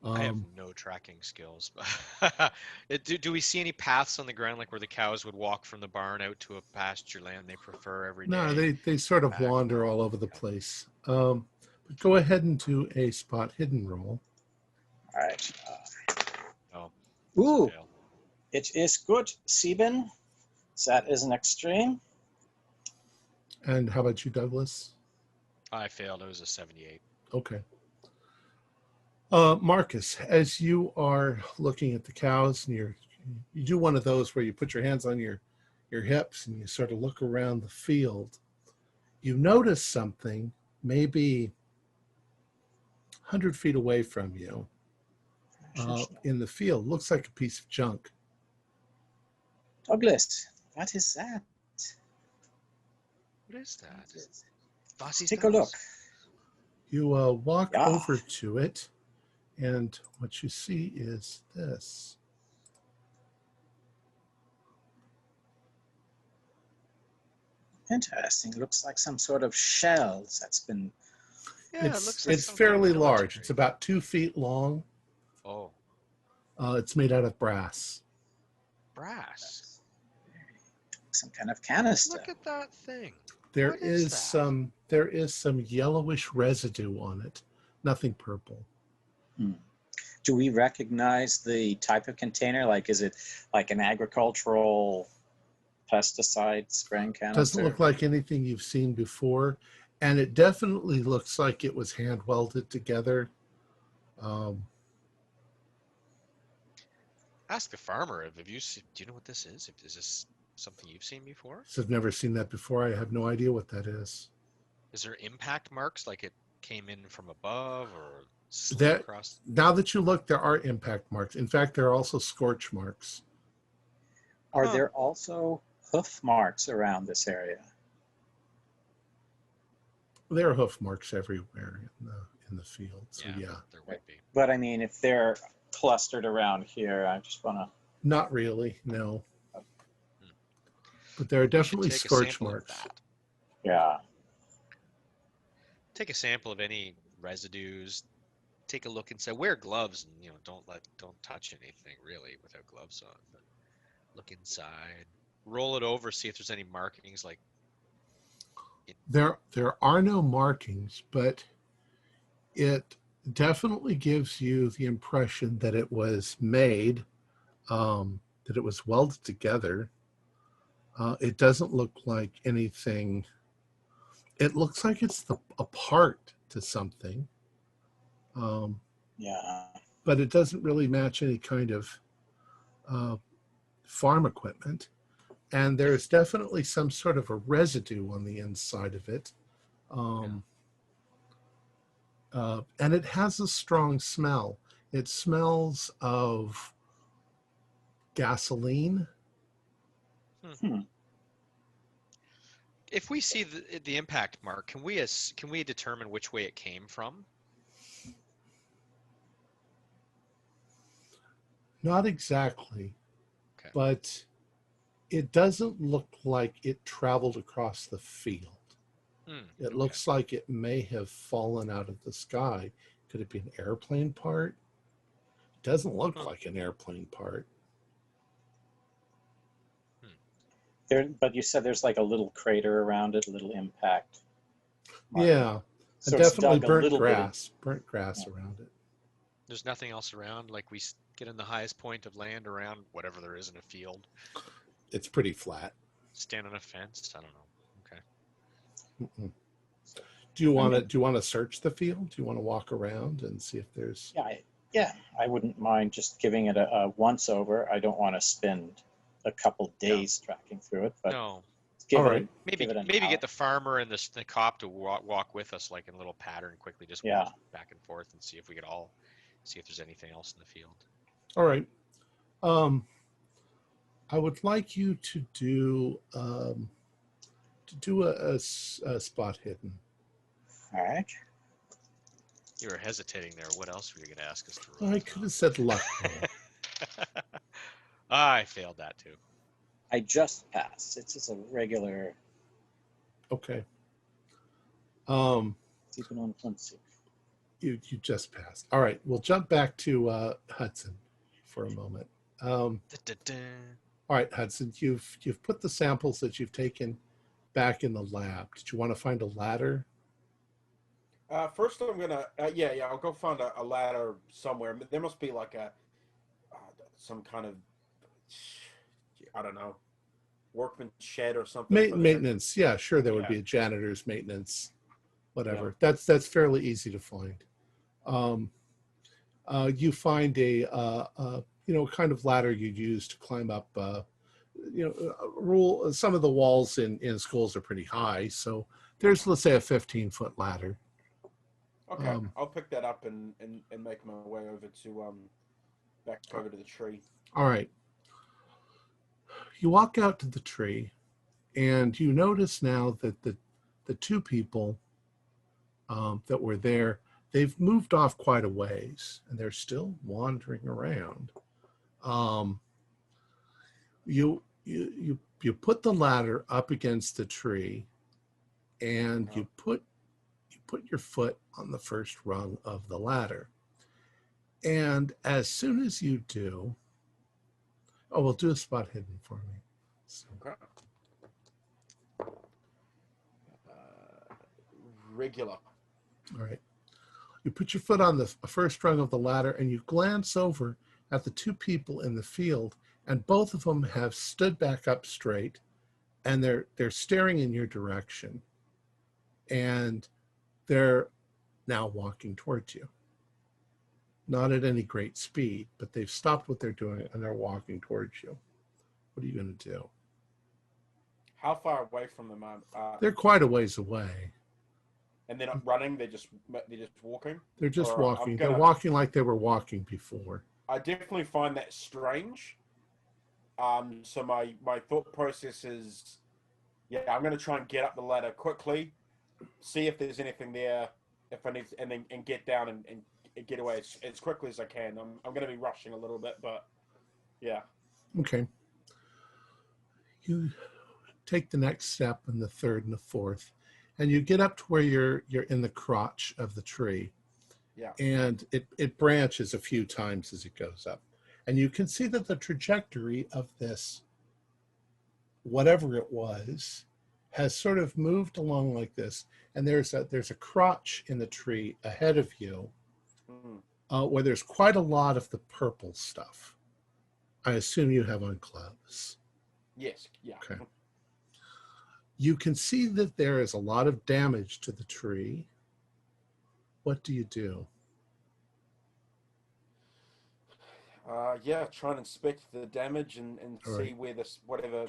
I have no tracking skills. Do we see any paths on the ground, like where the cows would walk from the barn out to a pasture land they prefer every day? No, they sort of wander all over the place. But go ahead and do a spot hidden roll. All right. Oh. Ooh. It is good, Sieben. That is an extreme. And how about you, Douglas? I failed. It was a 78. Okay. Marcus, as you are looking at the cows, and you do one of those where you put your hands on your hips and you sort of look around the field, you notice something maybe 100 feet away from you in the field. Looks like a piece of junk. Douglas, what is that? What is that? Take a look. You walk over to it, and what you see is this. Interesting. Looks like some sort of shells that's been. Yeah, it's fairly large. It's about 2 feet long. Oh. It's made out of brass. Brass. Some kind of canister. Look at that thing. There is some yellowish residue on it. Nothing purple. Do we recognize the type of container? Like, is it like an agricultural pesticide spraying canister? Doesn't look like anything you've seen before, and it definitely looks like it was hand welded together. Ask the farmer. Do you know what this is? Is this something you've seen before? I've never seen that before. I have no idea what that is. Is there impact marks, like it came in from above or that across? Now that you look, there are impact marks. In fact, there are also scorch marks. Are there also hoof marks around this area? There are hoof marks everywhere in the field. So yeah, there would be. But I mean, if they're clustered around here, I just want to. Not really, no. But there are definitely scorch marks. Yeah. Take a sample of any residues. Take a look inside. Wear gloves, and don't touch anything really without gloves on. But look inside. Roll it over. See if there's any markings. Like there are no markings, but it definitely gives you the impression that it was made, that it was welded together. It doesn't look like anything. It looks like it's a part to something. Yeah. But it doesn't really match any kind of farm equipment. And there's definitely some sort of a residue on the inside of it. And it has a strong smell. It smells of gasoline. If we see the impact mark, can we determine which way it came from? Not exactly, but it doesn't look like it traveled across the field. It looks like it may have fallen out of the sky. Could it be an airplane part? It doesn't look like an airplane part. But you said there's like a little crater around it, a little impact. Yeah, So and it's definitely dug a burnt little grass around it. There's nothing else around. Like we get in the highest point of land around whatever there is in a field. It's pretty flat. Stand on a fence. I don't know. Okay. Mm-mm. Do you want to search the field? Do you want to walk around and see if there's? Yeah, I wouldn't mind just giving it a once over. I don't want to spend a couple days tracking through it, but No. All right. Maybe get the farmer and the cop to walk with us, like in a little pattern, quickly, just walk back and forth and see if we could all see if there's anything else in the field. All right. I would like you to do a spot hidden. all right. You were hesitating there. What else were you going to ask us to roll? I could have said luck roll. I failed that too. I just passed. It's just a regular. Okay. Keep it on front. You just passed. All right. We'll jump back to Hudson for a moment. All right, Hudson. You've put the samples that you've taken back in the lab. Did you want to find a ladder? First, I'm gonna I'll go find a ladder somewhere. There must be like some kind of, I don't know, workman's shed or something. Maintenance. Yeah, sure. There would be a janitor's maintenance, whatever. Yeah. That's fairly easy to find. You find a kind of ladder you'd use to climb up. Some of the walls in schools are pretty high, so there's, let's say, a 15-foot ladder. Okay, I'll pick that up and make my way over to back over to the tree. All right. You walk out to the tree, and you notice now that the two people that were there, they've moved off quite a ways, and they're still wandering around. You put the ladder up against the tree, and you put your foot on the first rung of the ladder. And as soon as you do, we'll do a spot hidden for me. So. Okay. Regular. All right. You put your foot on the first rung of the ladder, and you glance over at the two people in the field, and both of them have stood back up straight, and they're staring in your direction, and they're now walking towards you. Not at any great speed, but they've stopped what they're doing, and they're walking towards you. What are you going to do? How far away from them they're quite a ways away. And they're not running, they're just walking? They're just walking. They're walking like they were walking before. I definitely find that strange. So my thought process is, I'm going to try and get up the ladder quickly, see if there's anything there, if I need to, and get down and get away as quickly as I can. I'm going to be rushing a little bit, but yeah. Okay. You take the next step, and the third and the fourth, and you get up to where you're in the crotch of the tree. Yeah. And it branches a few times as it goes up. And you can see that the trajectory of this, whatever it was, has sort of moved along like this. And there's a crotch in the tree ahead of you, where there's quite a lot of the purple stuff. I assume you have on gloves. Yes. Yeah. Okay. You can see that there is a lot of damage to the tree. What do you do? Try and inspect the damage and see where this, whatever,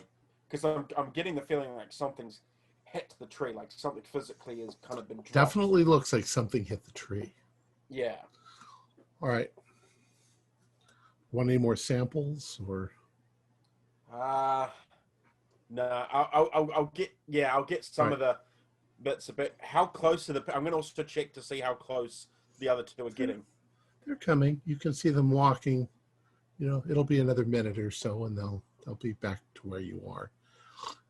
because I'm getting the feeling like something's hit the tree, like something physically has kind of been dropped. Definitely looks like something hit the tree. Yeah. All right. Want any more samples or? No, I'll get some of the bits a bit. How close to I'm going to also check to see how close the other two are getting. They're coming. You can see them walking. It'll be another minute or so, and they'll be back to where you are.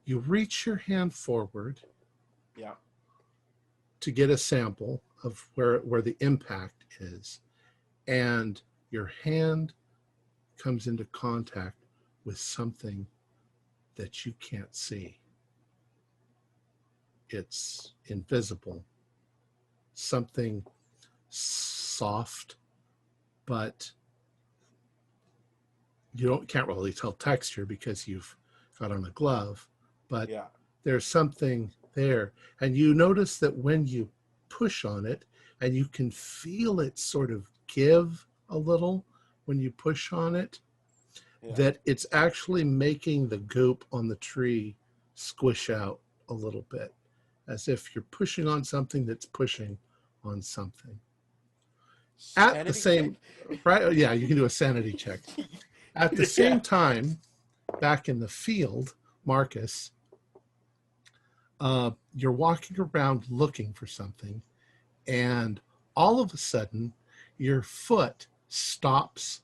You reach your hand forward. Yeah. to get a sample of where the impact is, and your hand comes into contact with something that you can't see. It's invisible, something soft, but you can't really tell texture because you've got on a glove, but Yeah. there's something there. And you notice that when you push on it, and you can feel it sort of give a little when you push on it, Yeah. that it's actually making the goop on the tree squish out a little bit, as if you're pushing on something that's pushing on something. At the Sanity same, check. right? Yeah, you can do a sanity check. At the same time, back in the field, Marcus, you're walking around looking for something, and all of a sudden, your foot stops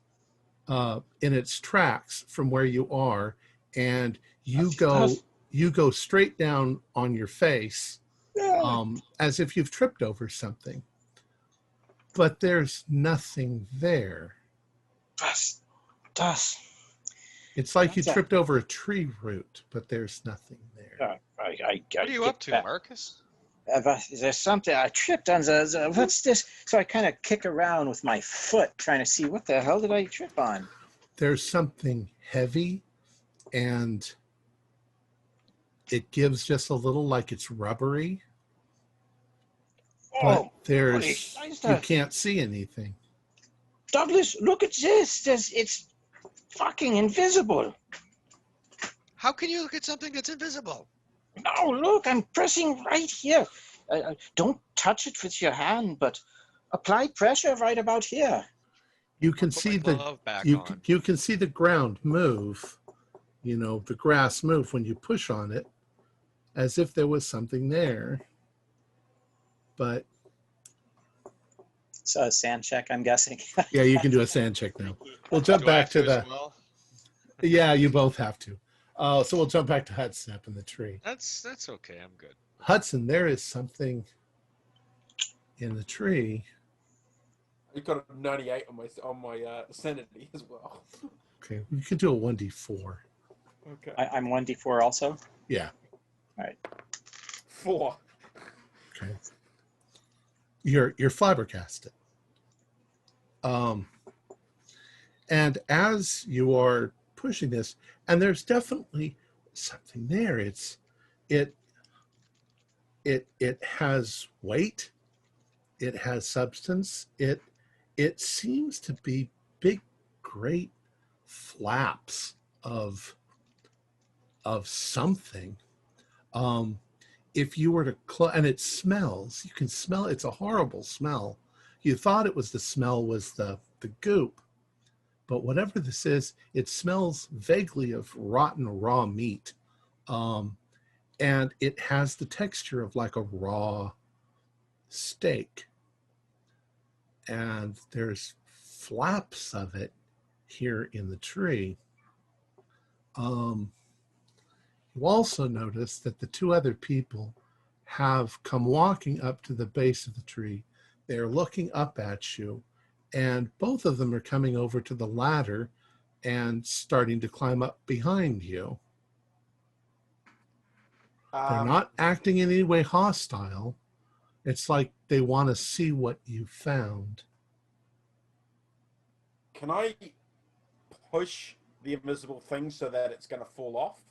in its tracks from where you are, and you go straight down on your face, as if you've tripped over something. But there's nothing there. Das. It's like you That's tripped over a tree root, but there's nothing there. What are you up to, Marcus? There's something. I tripped on the. What's this? So I kind of kick around with my foot, trying to see what the hell did I trip on. There's something heavy, and it gives just a little, like it's rubbery, but you can't see anything. Douglas, look at this. It's fucking invisible. How can you look at something that's invisible? No, look, I'm pressing right here. Don't touch it with your hand, but apply pressure right about here. You can see you can see the ground move, the grass move when you push on it, as if there was something there. But so a sand check, I'm guessing. Yeah, you can do a sand check now. We'll jump back to the. Well? Yeah, you both have to. So we'll jump back to Hudson up in the tree. That's okay. I'm good. Hudson, there is something in the tree. I got a 98 on my sanity as well. Okay, you could do a 1d4. Okay. I'm 1d4 also? Yeah. All right. 4. Okay. You're flabbergasted. And as you are pushing this, and there's definitely something there. It has weight. It has substance. It seems to be big, great flaps of something. If you were to and it smells, you can smell. It's a horrible smell. You thought it was the goop, but whatever this is, it smells vaguely of rotten raw meat, and it has the texture of like a raw steak. And there's flaps of it here in the tree. You also notice that the two other people have come walking up to the base of the tree. They're looking up at you, and both of them are coming over to the ladder and starting to climb up behind you. They're not acting in any way hostile. It's like they want to see what you found. Can I push the invisible thing so that it's going to fall off?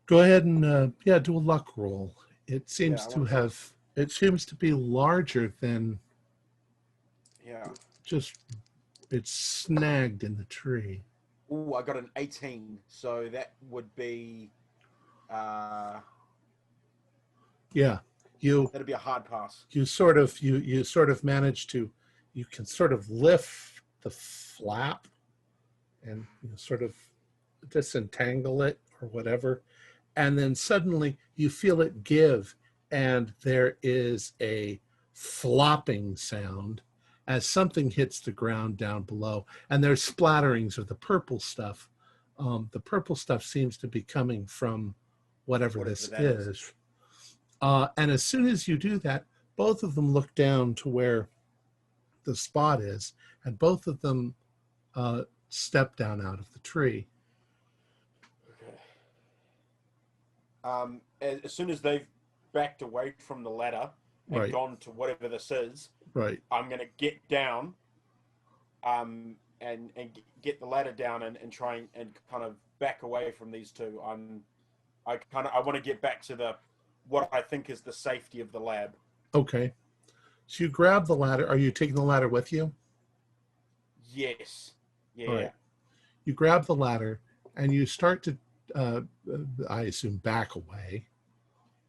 Go ahead and do a luck roll. It seems it seems to be larger than. Yeah. Just it's snagged in the tree. Oh, I got an 18, so that would be. Yeah, that'd be a hard pass. You sort of manage to, you can sort of lift the flap and sort of disentangle it or whatever, and then suddenly you feel it give, and there is a flopping sound as something hits the ground down below, and there's splatterings of the purple stuff. The purple stuff seems to be coming from whatever this is. And as soon as you do that, both of them look down to where the spot is, and both of them step down out of the tree. Okay. As soon as they've backed away from the ladder and Right. gone to whatever this is, Right. I'm going to get down, and get the ladder down and try and kind of back away from these two. I want to get back to what I think is the safety of the lab. Okay. So you grab the ladder. Are you taking the ladder with you? Yes. Yeah. All right. You grab the ladder and you start to, I assume, back away.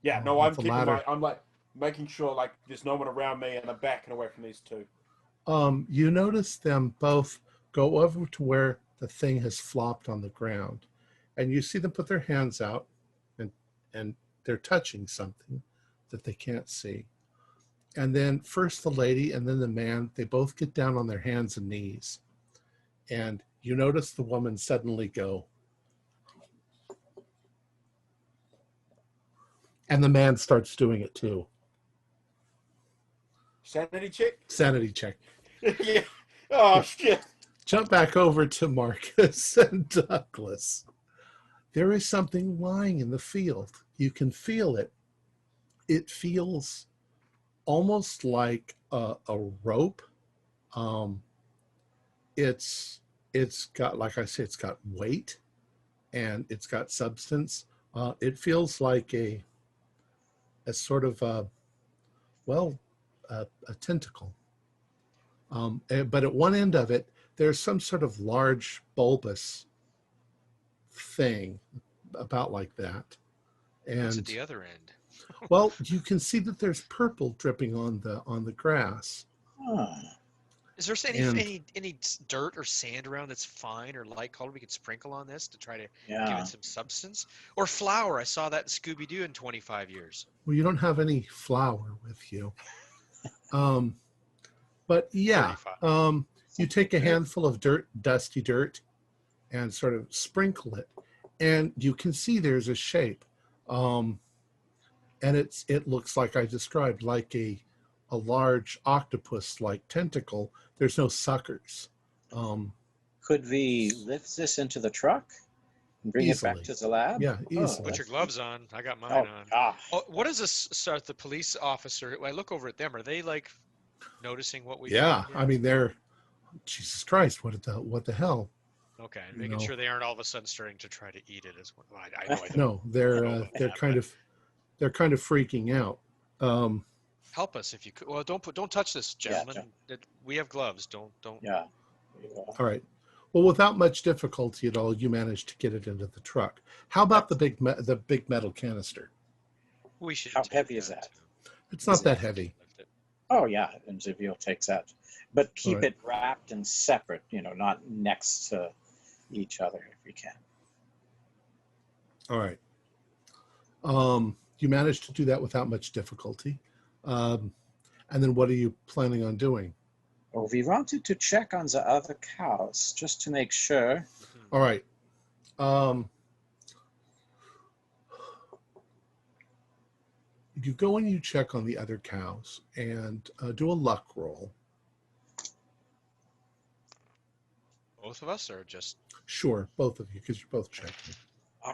Yeah. No, with I'm the keeping ladder. I'm like making sure like there's no one around me and I'm backing away from these two. You notice them both go over to where the thing has flopped on the ground, and you see them put their hands out, and they're touching something that they can't see. And then first the lady and then the man, they both get down on their hands and knees. And you notice the woman suddenly go. And the man starts doing it too. Sanity check? Sanity check. Yeah. Oh, shit. Jump back over to Marcus and Douglas. There is something lying in the field. You can feel it. It feels almost like a rope. It's got, like I said, it's got weight and it's got substance. It feels like a sort of a tentacle. But at one end of it, there's some sort of large bulbous thing about like that. What's And at the other end? well, you can see that there's purple dripping on the grass. Ah, Is there And- any dirt or sand around that's fine or light colored we could sprinkle on this to try to give yeah. it some substance? Or flour? I saw that in Scooby Doo in 25 years. Well, you don't have any flour with you. But yeah, 35. you take a handful of dusty dirt, and sort of sprinkle it, and you can see there's a shape. And it looks like I described, like a large octopus-like tentacle. There's no suckers. Could we lift this into the truck and bring it back Easily. to the lab? Yeah, easily. Put your gloves on. I got mine Oh, on. ah, Oh, what is this? So the police officer. I look over at them. Are they like noticing what we? Yeah, found here? I mean, they're, Jesus Christ, what the hell? Okay, you making know. sure they aren't all of a sudden starting to try to eat it as well. I know I don't. No, they're know they're that, kind of freaking out. Help us if you could. Well, don't touch this, Yeah, gentlemen. We have gloves. Don't. yeah. All right. Well, without much difficulty at all, you managed to get it into the truck. How about the big metal canister? We should. How take heavy is that? It's not that heavy. Lift it. Oh, yeah, and Zivio takes that. But keep Right. it wrapped and separate, not next to each other if we can. All right. You managed to do that without much difficulty. And then what are you planning on doing? Well, we wanted to check on the other cows just to make sure. All right. You go and you check on the other cows and do a luck roll. Both of us, or just? Sure, both of you, because you're both checking.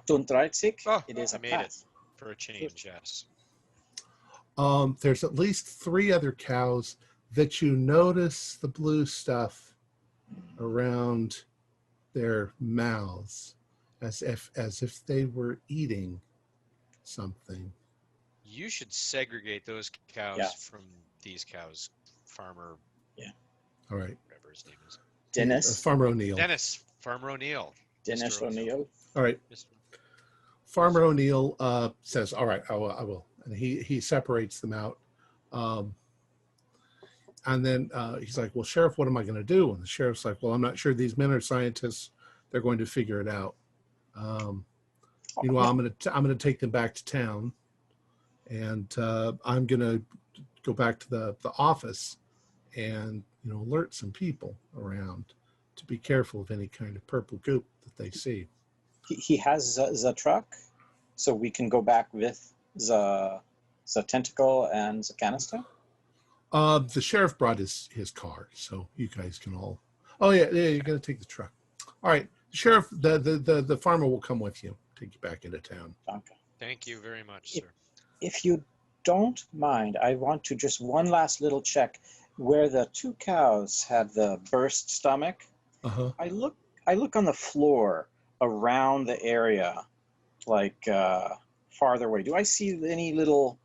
38, Oh, it is I a made it. pass. For a change, yes. There's at least 3 other cows that you notice the blue stuff around their mouths, as if they were eating something. You should segregate those cows Yeah. from these cows. Farmer, All right, whatever his name is. Dennis, Farmer O'Neill. Farmer O'Neill. Dennis Mr. O'Neill. All right, Mr. Farmer O'Neill says, "All right, I will," and he separates them out. And then he's like, "Well, Sheriff, what am I going to do?" And the sheriff's like, "Well, I'm not sure. These men are scientists. They're going to figure it out." Meanwhile, I'm going to take them back to town, and I'm going to go back to the office and alert some people around to be careful of any kind of purple goop that they see. He has the truck, so we can go back with the It's a tentacle and a canister? The sheriff brought his car, so you guys can all. Oh yeah, you're gonna take the truck. All right, sheriff, the farmer will come with you, take you back into town. Okay. Thank you very much, sir. If you don't mind, I want to just one last little check where the 2 cows had the burst stomach. Uh-huh. I look on the floor around the area, like farther away. Do I see any little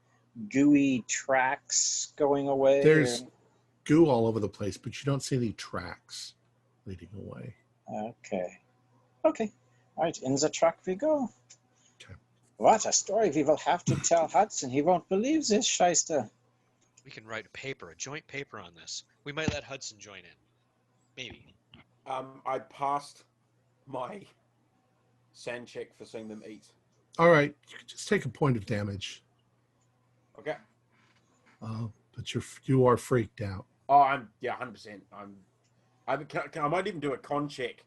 gooey tracks going away? There's goo all over the place, but you don't see any tracks leading away. Okay. All right, in the truck we go. Okay. What a story we will have to tell Hudson. He won't believe this, shyster. We can write a joint paper on this. We might let Hudson join in. Maybe. I passed my sand check for seeing them eat. All right, you can just take a point of damage. Okay. But you are freaked out. Oh, 100%. I might even do a con check,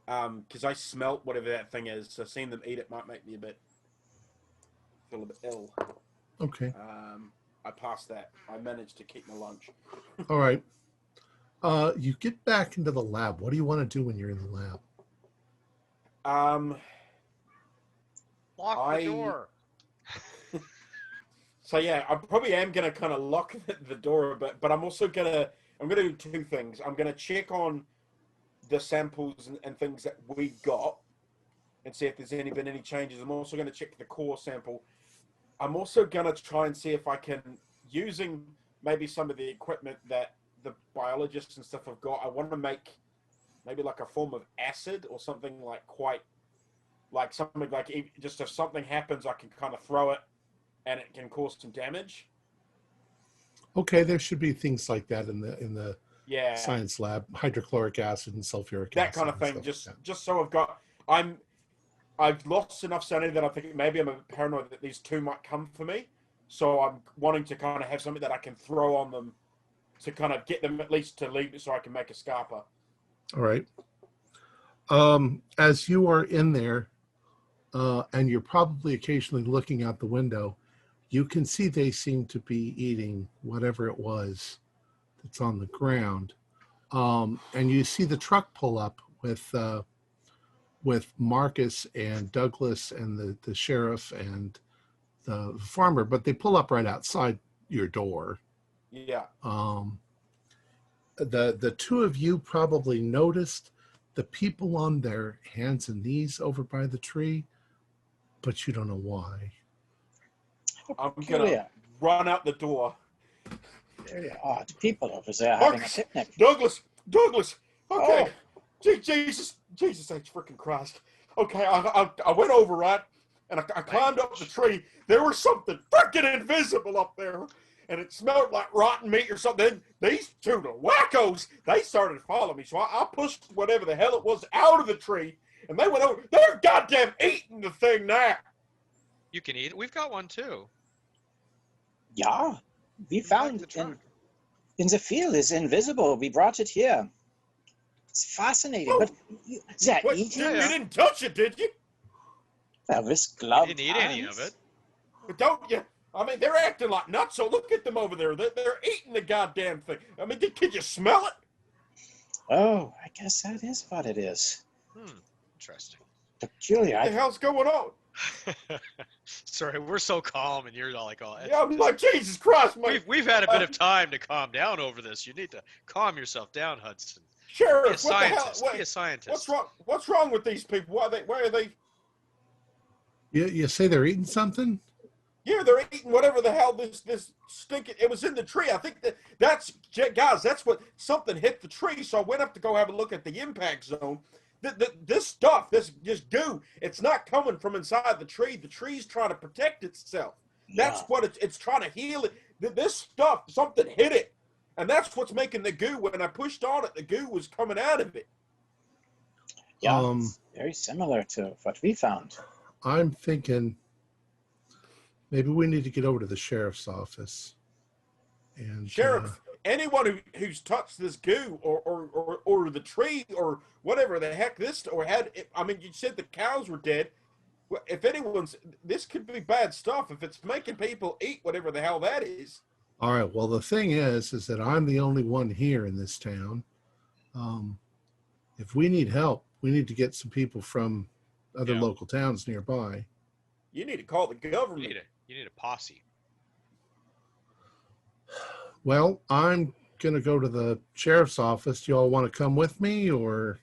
because I smelt whatever that thing is. So seeing them eat it might make me feel a bit ill. Okay. I passed that. I managed to keep my lunch. All right. You get back into the lab. What do you want to do when you're in the lab? Lock the door. So yeah, I probably am gonna kind of lock the door a bit, but I'm gonna do 2 things. I'm gonna check on the samples and things that we got and see if there's been any changes. I'm also gonna check the core sample. I'm also gonna try and see if I can, using maybe some of the equipment that the biologists and stuff have got, I want to make maybe like a form of acid or something like something like just if something happens, I can kind of throw it and it can cause some damage. Okay, there should be things like that in the Yeah, science lab, hydrochloric acid and sulfuric that acid. kind of thing. Like Just so I've lost enough sanity that I think maybe I'm a bit paranoid that these 2 might come for me. So I'm wanting to kind of have something that I can throw on them to kind of get them at least to leave so I can make a scarper. All right. As you are in there, and you're probably occasionally looking out the window, you can see they seem to be eating whatever it was that's on the ground. And you see the truck pull up with Marcus and Douglas and the sheriff and the farmer, but they pull up right outside your door. Yeah. The 2 of you probably noticed the people on their hands and knees over by the tree, but you don't know why. I'm going to run out the door. There are people over there having a picnic. Douglas! Okay. Oh. Jesus H. Freaking Christ. Okay, I went over, right? And I climbed up the tree. There was something freaking invisible up there. And it smelled like rotten meat or something. These 2, the wackos, they started following me. So I pushed whatever the hell it was out of the tree. And they went over. They're goddamn eating the thing now. You can eat it. We've got one too. Yeah, we found it in the field. It's invisible. We brought it here. It's fascinating. Oh. But they're Wait, eating. you didn't touch it, did you? Well, this glove. You didn't eat any of it. But don't you? I mean, they're acting like nuts. So look at them over there. They're eating the goddamn thing. I mean, can you smell it? Oh, I guess that is what it is. Interesting. Peculiar. What the hell's going on? Sorry, we're so calm, and you're all like, "Oh." Yeah, I'm like, Jesus Christ, man. We've had a bit of time to calm down over this. You need to calm yourself down, Hudson. Sheriff, Be a scientist. What the hell? Be a scientist. What's wrong with these people? Why are they? You say they're eating something? Yeah, they're eating whatever the hell this stinking. It was in the tree. I think that's what something hit the tree. So I went up to go have a look at the impact zone. This stuff, this goo, it's not coming from inside the tree. The tree's trying to protect itself. That's what it's trying to heal it. This stuff, something hit it, and that's what's making the goo. When I pushed on it, the goo was coming out of it. Yeah, it's very similar to what we found. I'm thinking maybe we need to get over to the sheriff's office. And Sheriff, anyone who's touched this goo or the tree or whatever the heck this or had, I mean, you said the cows were dead. Well, if anyone's, this could be bad stuff if it's making people eat whatever the hell that is. All right. Well, the thing is that I'm the only one here in this town. If we need help, we need to get some people from other Yeah. local towns nearby. You need to call the You government. need a posse. Well, I'm going to go to the sheriff's office. Do you all want to come with me, or?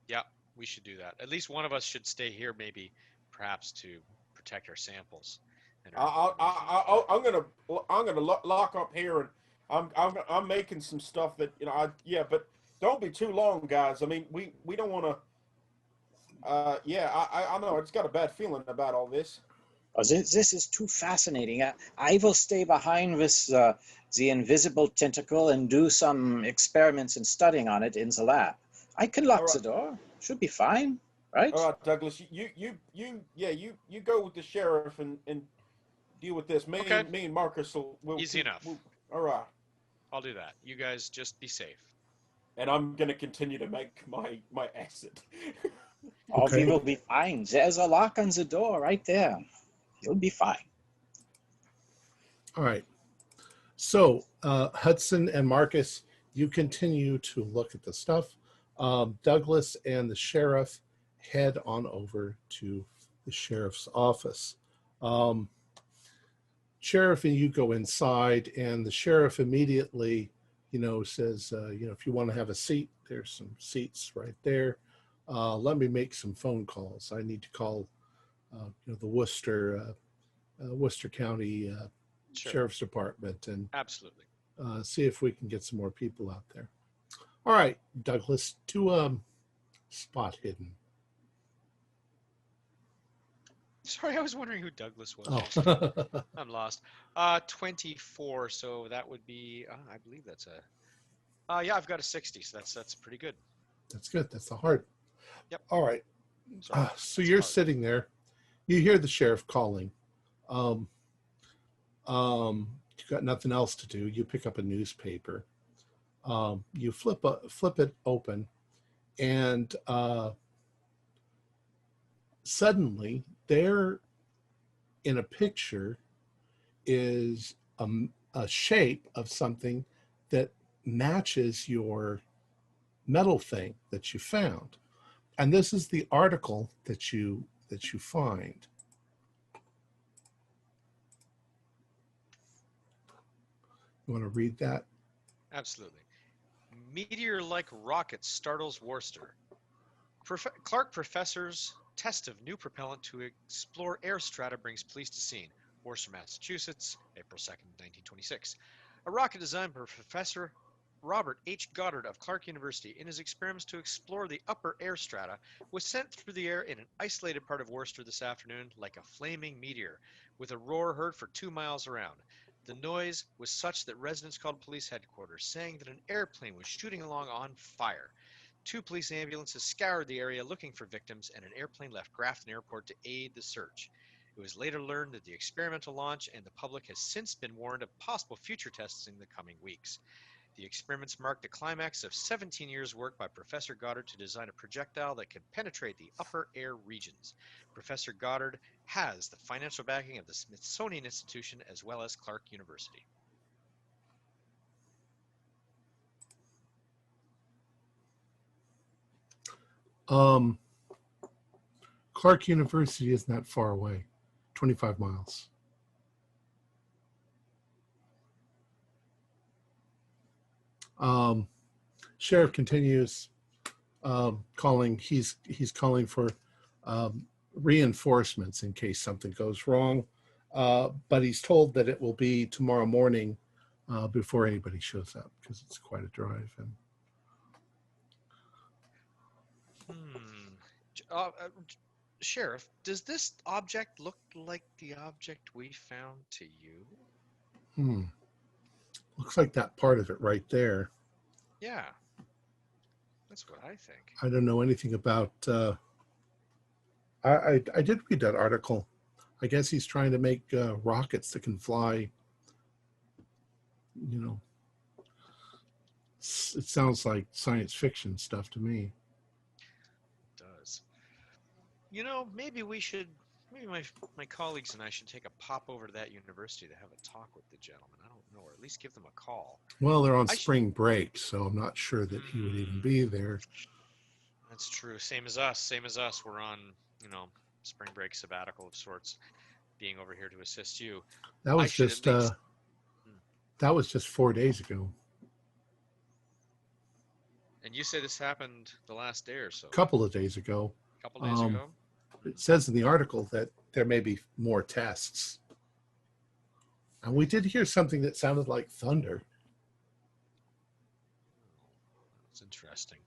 Yeah, we should do that. At least one of us should stay here, maybe, perhaps to protect our samples. And I'm gonna lock up here, and I'm making some stuff that but don't be too long, guys. I mean, we don't want to. I know. I just got a bad feeling about all this. Oh, this is too fascinating. I will stay behind with the invisible tentacle and do some experiments and studying on it in the lab. I can lock the door. Should be fine, right? All right, Douglas. You go with the sheriff and deal with this. Me and Marcus will Easy enough. All right. I'll do that. You guys just be safe. And I'm gonna continue to make my exit. Oh, we will be fine. There's a lock on the door right there. You'll be fine. All right. So, Hudson and Marcus, you continue to look at the stuff. Douglas and the sheriff head on over to the sheriff's office. Sheriff and you go inside, and the sheriff immediately, says, if you want to have a seat, there's some seats right there. Let me make some phone calls. I need to call, the Worcester County Sheriff's Department and absolutely see if we can get some more people out there. All right, Douglas, to spot hidden. Sorry, I was wondering who Douglas was. Oh. I'm lost. 24, so that would be, I believe that's yeah, I've got a 60, so that's pretty good. That's good. That's the hard. Yep. All right. Sorry, so you're sitting there. You hear the sheriff calling. You've got nothing else to do. You pick up a newspaper. You flip it open, and suddenly there in a picture is a shape of something that matches your metal thing that you found. And this is the article that you find. You want to read that? Absolutely. Meteor-like rocket startles Worcester. Clark professor's test of new propellant to explore air strata brings police to scene. Worcester, Massachusetts, April 2nd, 1926. A rocket designed by Professor Robert H. Goddard of Clark University in his experiments to explore the upper air strata was sent through the air in an isolated part of Worcester this afternoon like a flaming meteor, with a roar heard for 2 miles around. The noise was such that residents called police headquarters, saying that an airplane was shooting along on fire. 2 police ambulances scoured the area looking for victims, and an airplane left Grafton Airport to aid the search. It was later learned that the experimental launch and the public has since been warned of possible future tests in the coming weeks. The experiments marked the climax of 17 years' work by Professor Goddard to design a projectile that could penetrate the upper air regions. Professor Goddard has the financial backing of the Smithsonian Institution as well as Clark University. Clark University isn't that far away, 25 miles. Sheriff continues calling. He's calling for reinforcements in case something goes wrong, but he's told that it will be tomorrow morning before anybody shows up because it's quite a drive. And Sheriff, does this object look like the object we found to you? Looks like that part of it right there. Yeah, that's what I think. I don't know anything about. I did read that article. I guess he's trying to make rockets that can fly. You know, it sounds like science fiction stuff to me. It does. You know, maybe we should Maybe my colleagues and I should take a pop over to that university to have a talk with the gentleman. I don't know, or at least give them a call. Well, they're on I should- spring break, so I'm not sure that he would even be there. That's true. Same as us. Same as us. We're on, spring break sabbatical of sorts, being over here to assist you. That was should just at least- that was just 4 days ago. And you say this happened the last day or so? A couple of days ago. A couple days ago? It says in the article that there may be more tests. And we did hear something that sounded like thunder. That's interesting.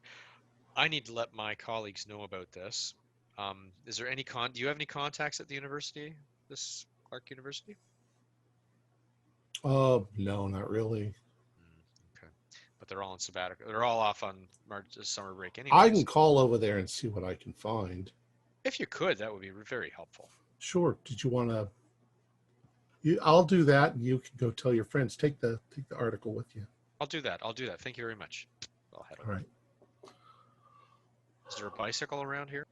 I need to let my colleagues know about this. Is there any do you have any contacts at the university, this Clark University? No, not really. Okay. But they're all on sabbatical. They're all off on summer break anyway. I can call over there and see what I can find. If you could, that would be very helpful. Sure. Did you want to? I'll do that, and you can go tell your friends. Take the article with you. I'll do that. Thank you very much. I'll head over. All right. Is there a bicycle around here?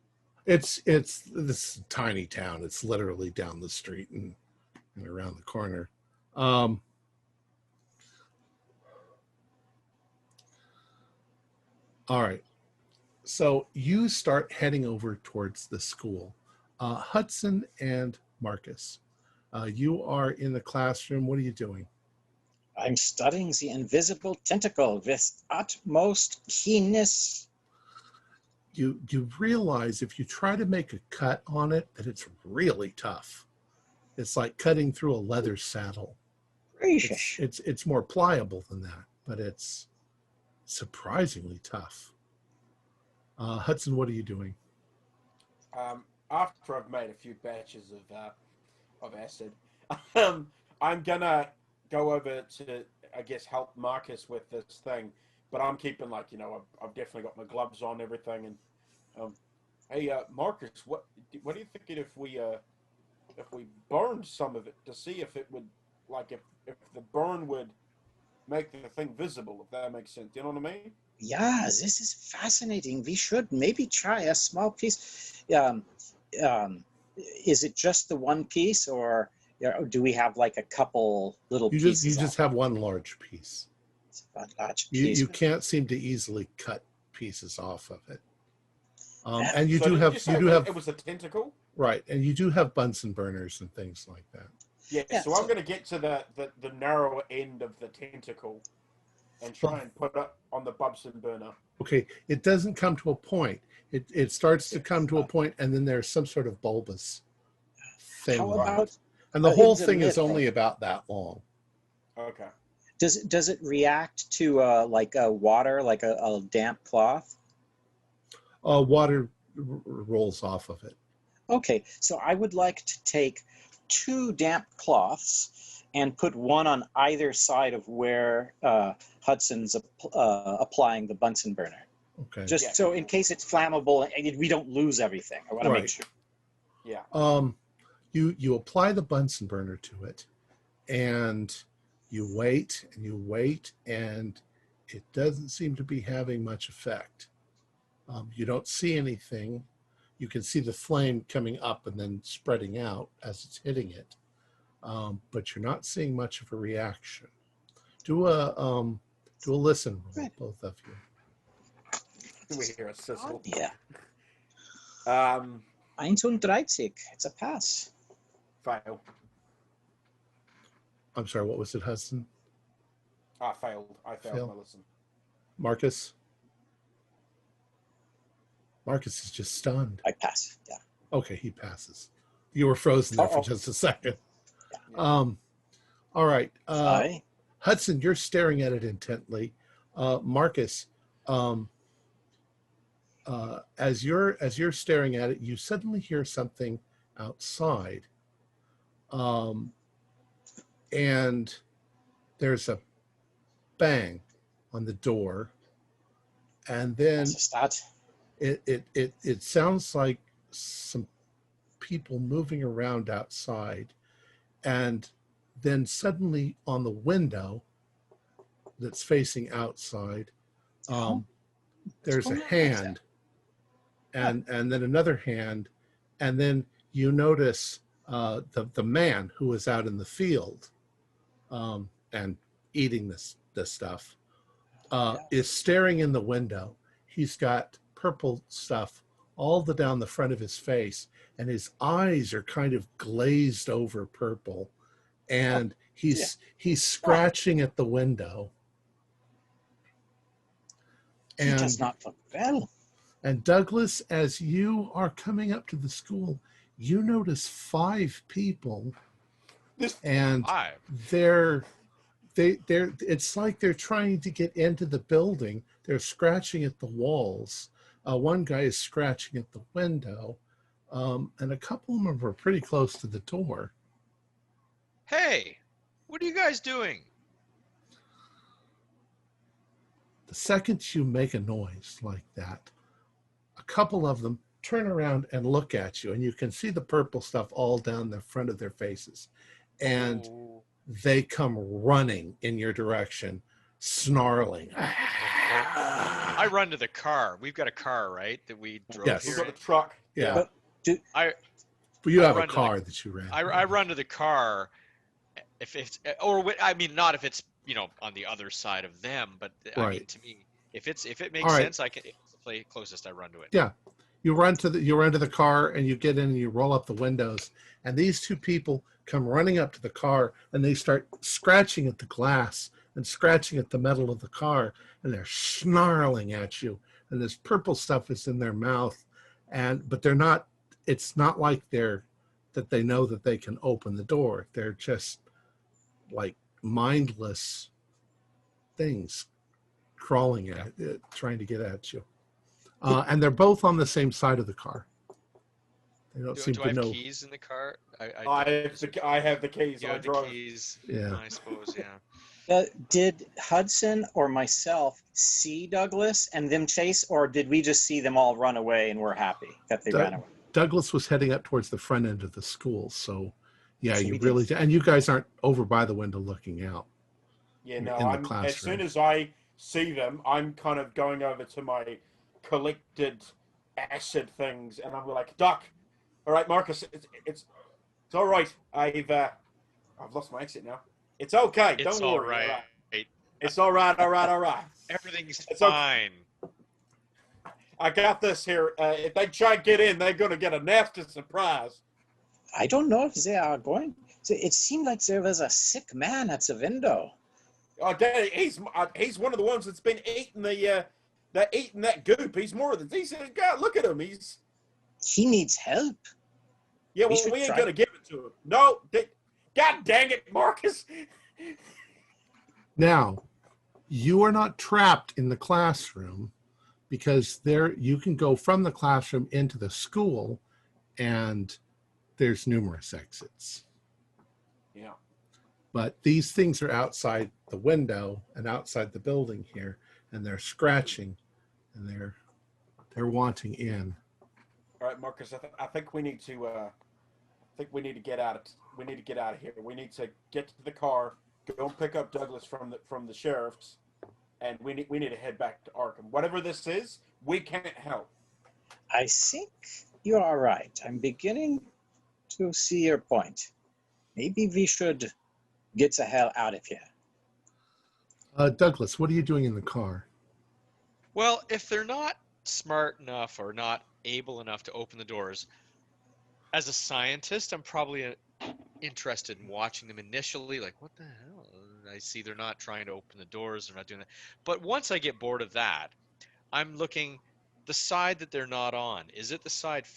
It's this tiny town. It's literally down the street and around the corner. All right. So you start heading over towards the school. Hudson and Marcus, you are in the classroom. What are you doing? I'm studying the invisible tentacle with utmost keenness. You realize if you try to make a cut on it, that it's really tough. It's like cutting through a leather saddle. Gracious. It's more pliable than that, but it's surprisingly tough. Hudson, what are you doing? After I've made a few batches of acid, I'm gonna go over to, I guess, help Marcus with this thing. But I'm keeping I've definitely got my gloves on, everything. And hey, Marcus, what do you think if we burned some of it to see if it would, if the burn would make the thing visible, if that makes sense? You know what I mean? Yeah, this is fascinating. We should maybe try a small piece. Is it just the one piece, or do we have like a couple little pieces? You just have one large piece. It's a large piece. You can't seem to easily cut pieces off of it. And So you do did have it was a tentacle? right, and you do have Bunsen burners and things like that. Yeah, so I'm going to get to the narrower end of the tentacle and try and put it on the Bunsen burner. Okay, it doesn't come to a point. It starts to come to a point, and then there's some sort of bulbous thing. How on it. about And the whole in the thing is middle? only about that long. Okay. does it react to like a water, like a damp cloth? Water rolls off of it. Okay, so I would like to take 2 damp cloths and put one on either side of where Hudson's applying the Bunsen burner. Okay. Just so in case it's flammable and we don't lose everything. I want to Right. make sure. Yeah. You apply the Bunsen burner to it, and you wait and you wait, and it doesn't seem to be having much effect. You don't see anything. You can see the flame coming up and then spreading out as it's hitting it, but you're not seeing much of a reaction. Do a listen roll, Right. both of you. Do we hear a sizzle? Yeah. 31. It's a pass. Fail. I'm sorry, what was it, Hudson? I failed Fail. my listen. Marcus? Marcus is just stunned. I pass. Yeah. Okay, he passes. You were frozen there for Uh-oh. just a second. Yeah. All right. Sorry. Hudson, you're staring at it intently. Marcus, as you're staring at it, you suddenly hear something outside. And there's a bang on the door. And then That's a start. it sounds like some people moving around outside, and then suddenly on the window that's facing outside, there's a going on? hand, and then another hand, and then you notice the man who was out in the field and eating this stuff is staring in the window. He's got purple stuff all down the front of his face, and his eyes are kind of glazed over purple, and he's scratching at the window. He does not look well. And Douglas, as you are coming up to the school, you notice 5 people, and they're it's like they're trying to get into the building. They're scratching at the walls. One guy is scratching at the window, and a couple of them are pretty close to the door. Hey, what are you guys doing? The second you make a noise like that, a couple of them turn around and look at you, and you can see the purple stuff all down the front of their faces. And they come running in your direction, snarling. I run to the car. We've got a car, right? That we drove Yes. here. We've got a truck. Yeah. But But you I have a run to car that you ran. I run to the car if it's, or I mean, not if it's, you know, on the other side of them, but I mean, to me, if it makes sense, I can play closest. I run to it. Yeah. You run to the car, and you get in and you roll up the windows, and these 2 people come running up to the car, and they start scratching at the glass and scratching at the metal of the car, and they're snarling at you, and this purple stuff is in their mouth, but they're not, it's not like that they know that they can open the door. They're just like mindless things crawling at it, trying to get at you. And they're both on the same side of the car. They don't seem do to I have know. keys in the car? I have the keys. You I have the drove. keys. Yeah. I suppose, yeah. Did Hudson or myself see Douglas and them chase, or did we just see them all run away and we're happy that they ran away? Douglas was heading up towards the front end of the school, so yeah, So you really did. And you guys aren't over by the window looking out. Yeah, no. in the classroom. As soon as I see them, I'm kind of going over to my collected acid things, and I'm like, Doc, all right, Marcus, it's all right. I've lost my exit now. It's okay. It's Don't all worry. right. All right. It's all right. All right. Everything's It's fine. I got this here. If they try to get in, they're going to get a nasty surprise. I don't know if they are going. It seemed like there was a sick man at the window. Oh, Daddy, he's one of the ones that's been eating that goop. He's God, look at him. He needs help. Yeah, well, we ain't gonna give it to him. No, God dang it, Marcus. Now, you are not trapped in the classroom, because you can go from the classroom into the school, and there's numerous exits. Yeah. But these things are outside the window and outside the building here, and they're scratching, and they're wanting in. All right, Marcus. I think we need to. We need to get out of here. We need to get to the car, go and pick up Douglas from the sheriff's, and we need to head back to Arkham. Whatever this is, we can't help. I think you are right. I'm beginning to see your point. Maybe we should get the hell out of here. Douglas, what are you doing in the car? Well, if they're not smart enough or not able enough to open the doors, as a scientist, I'm probably interested in watching them initially. Like, what the hell? I see they're not trying to open the doors. They're not doing that. But once I get bored of that, I'm looking the side that they're not on. Is it the side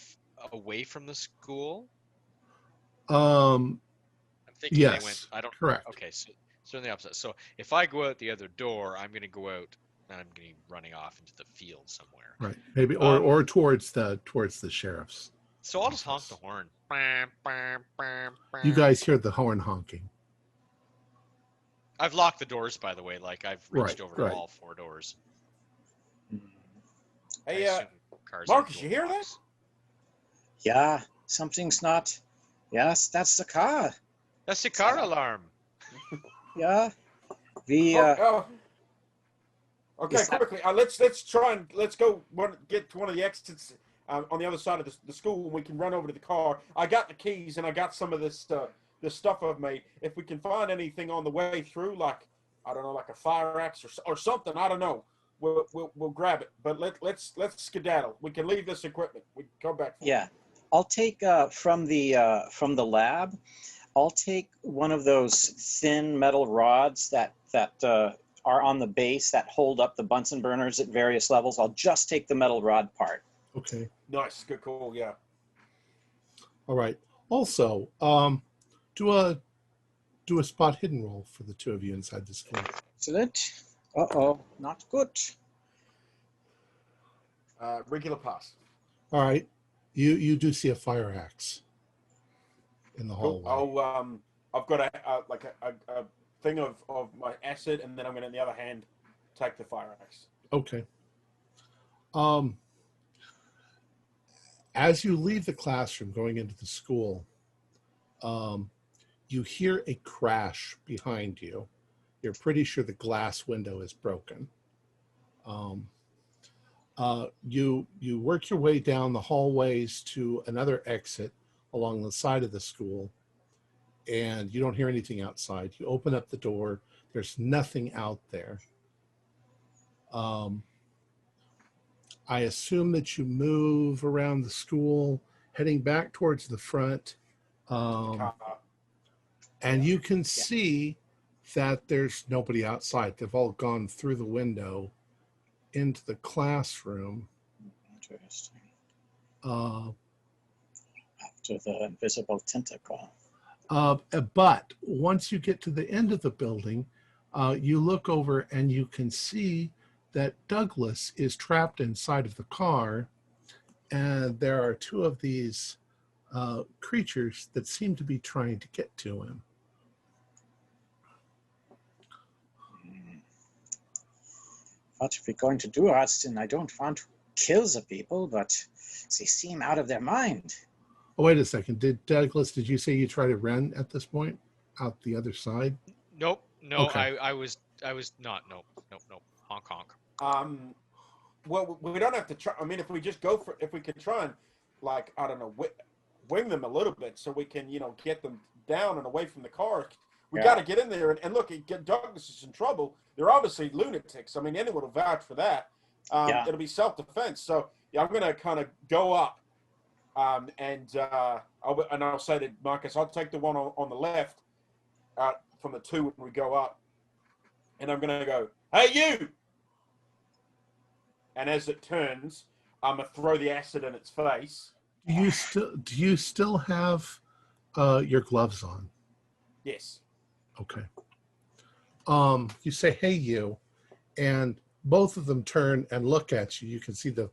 away from the school? I'm thinking yes, they went. I don't. Correct. Okay, so on the opposite. So if I go out the other door, I'm going to go out and I'm going to be running off into the field somewhere. Right. Maybe or towards the sheriff's. So I'll just honk the horn. You guys hear the horn honking. I've locked the doors, by the way. Like, I've reached over to right. all 4 doors. Hey, Marcus, you hear that? Yeah, something's not. Yes, that's the car. That's the car alarm. Yeah. We. Okay, quickly. Let's try and let's go get to one of the exits. on the other side of the school, and we can run over to the car. I got the keys, and I got some of this stuff I've made. If we can find anything on the way through, like, I don't know, like a fire axe or something, I don't know, we'll grab it. But let's skedaddle. We can leave this equipment. We can come back. Yeah, I'll take from the lab. I'll take one of those thin metal rods that are on the base that hold up the Bunsen burners at various levels. I'll just take the metal rod part. Okay. Nice, good call. Yeah. All right. Also, do a spot hidden roll for the two of you inside the school. Excellent. Uh-oh, not good. Regular pass. All right. You do see a fire axe in the Cool. hallway. I've got a thing of my acid, and then I'm going to, in the other hand, take the fire axe. Okay. As you leave the classroom going into the school, you hear a crash behind you. You're pretty sure the glass window is broken. You work your way down the hallways to another exit along the side of the school, and you don't hear anything outside. You open up the door. There's nothing out there. I assume that you move around the school, heading back towards the front, and you can see that there's nobody outside. They've all gone through the window into the classroom. Interesting. After the invisible tentacle. But once you get to the end of the building, you look over and you can see that Douglas is trapped inside of the car, and there are two of these creatures that seem to be trying to get to him. What we're going to do, Austin, I don't want to kill the people, but they seem out of their mind. Oh, wait a second. Did you say you try to run at this point out the other side? Nope. No, Okay. I was not. Nope. Honk honk. Well, we don't have to try. I mean, if we can try and, like, I don't know, wing them a little bit so we can, get them down and away from the car. We got to get in there and look. Douglas is in trouble. They're obviously lunatics. I mean, anyone will vouch for that. It'll be self-defense. So yeah, I'm going to kind of go up, and I'll say to Marcus, I'll take the one on the left from the two when we go up, and I'm going to go, "Hey, you!" And as it turns, I'm going to throw the acid in its face. Do you still have your gloves on? Yes. Okay. You say, "Hey, you," and both of them turn and look at you. You can see the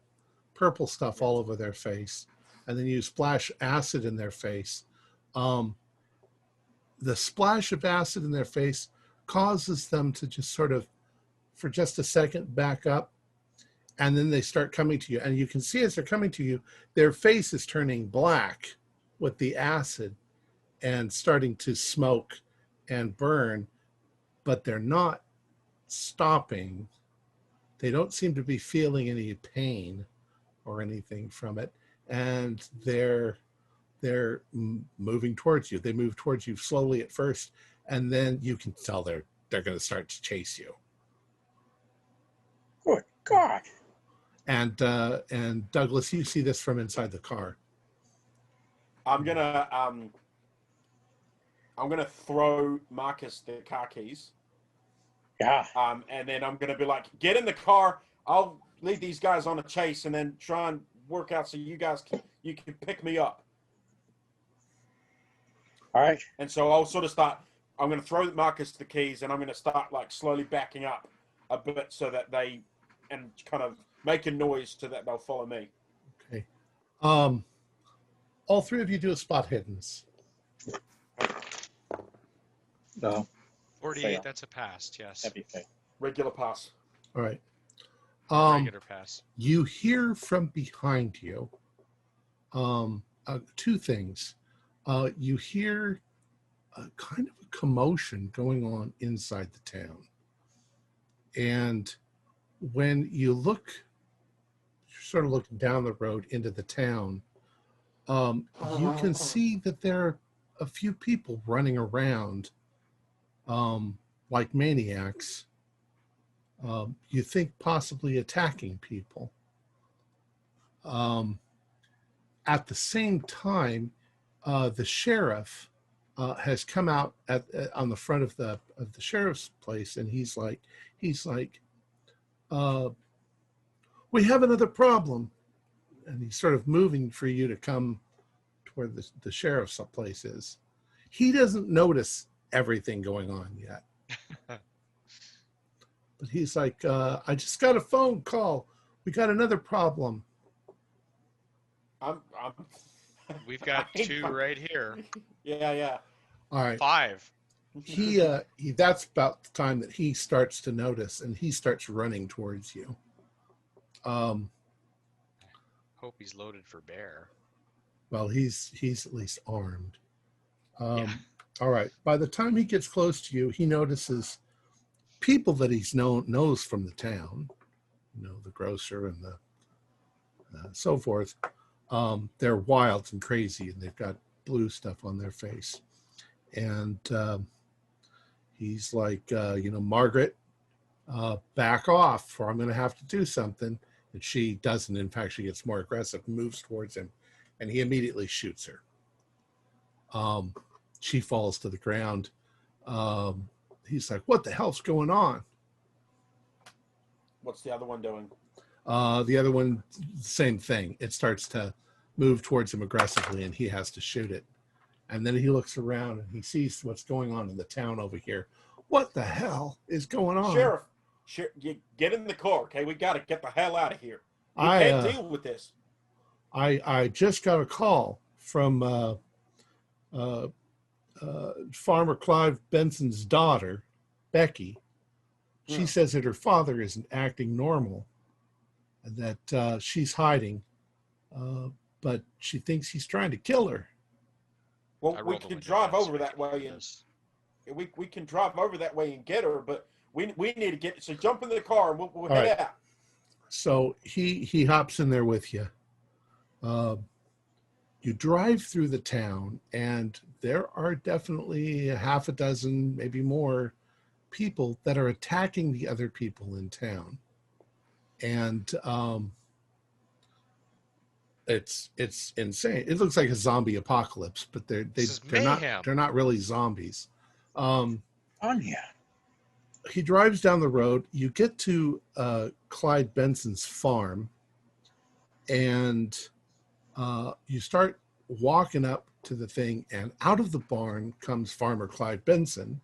purple stuff all over their face, and then you splash acid in their face. The splash of acid in their face causes them to just sort of, for just a second, back up, and then they start coming to you. And you can see as they're coming to you, their face is turning black with the acid and starting to smoke and burn, but they're not stopping. They don't seem to be feeling any pain or anything from it, and they're moving towards you. They move towards you slowly at first, and then you can tell they're going to start to chase you. Good God! And Douglas, you see this from inside the car. I'm gonna throw Marcus the car keys. Yeah. And then I'm gonna be like, "Get in the car. I'll lead these guys on a chase, and then try and work out so you can pick me up." All right. And so I'll sort of start. I'm gonna throw Marcus the keys, and I'm gonna start, like, slowly backing up a bit so that they, and kind of make a noise so that they'll follow me. Okay. All three of you do a spot hiddens. No. 48. Fail. That's a pass. Yes. Heavy fail. Regular pass. All right. Regular pass. You hear from behind you two things. You hear a kind of a commotion going on inside the town. And when you look sort of looking down the road into the town, you can see that there are a few people running around like maniacs. You think possibly attacking people. At the same time, the sheriff has come out on the front of the sheriff's place, and he's like, we have another problem, and he's sort of moving for you to come to where the sheriff's place is. He doesn't notice everything going on yet, but he's like, I just got a phone call. We got another problem. We've got 2 right here. Yeah. All right. 5. He that's about the time that he starts to notice, and he starts running towards you. Hope he's loaded for bear. Well, he's at least armed. Yeah. All right. By the time he gets close to you, he notices people that knows from the town. The grocer and the so forth. They're wild and crazy, and they've got blue stuff on their face. And he's like, Margaret, back off, or I'm going to have to do something. And she doesn't. In fact, she gets more aggressive, moves towards him, and he immediately shoots her. She falls to the ground. He's like, what the hell's going on? What's the other one doing? The other one, same thing. It starts to move towards him aggressively, and he has to shoot it. And then he looks around, and he sees what's going on in the town over here. What the hell is going on? Sheriff, you get in the car, okay? We got to get the hell out of here. We can't deal with this. I just got a call from Farmer Clive Benson's daughter, Becky. She says that her father isn't acting normal, and that she's hiding, but she thinks he's trying to kill her. Well, we can drive over that way, and we can drive over that way and get her, but we need to get. So jump in the car and we'll head out. So he hops in there with you. You drive through the town, and there are definitely a half a dozen, maybe more, people that are attacking the other people in town. And it's insane. It looks like a zombie apocalypse, but they're not really zombies. He drives down the road. You get to Clyde Benson's farm, and you start walking up to the thing, and out of the barn comes Farmer Clyde Benson,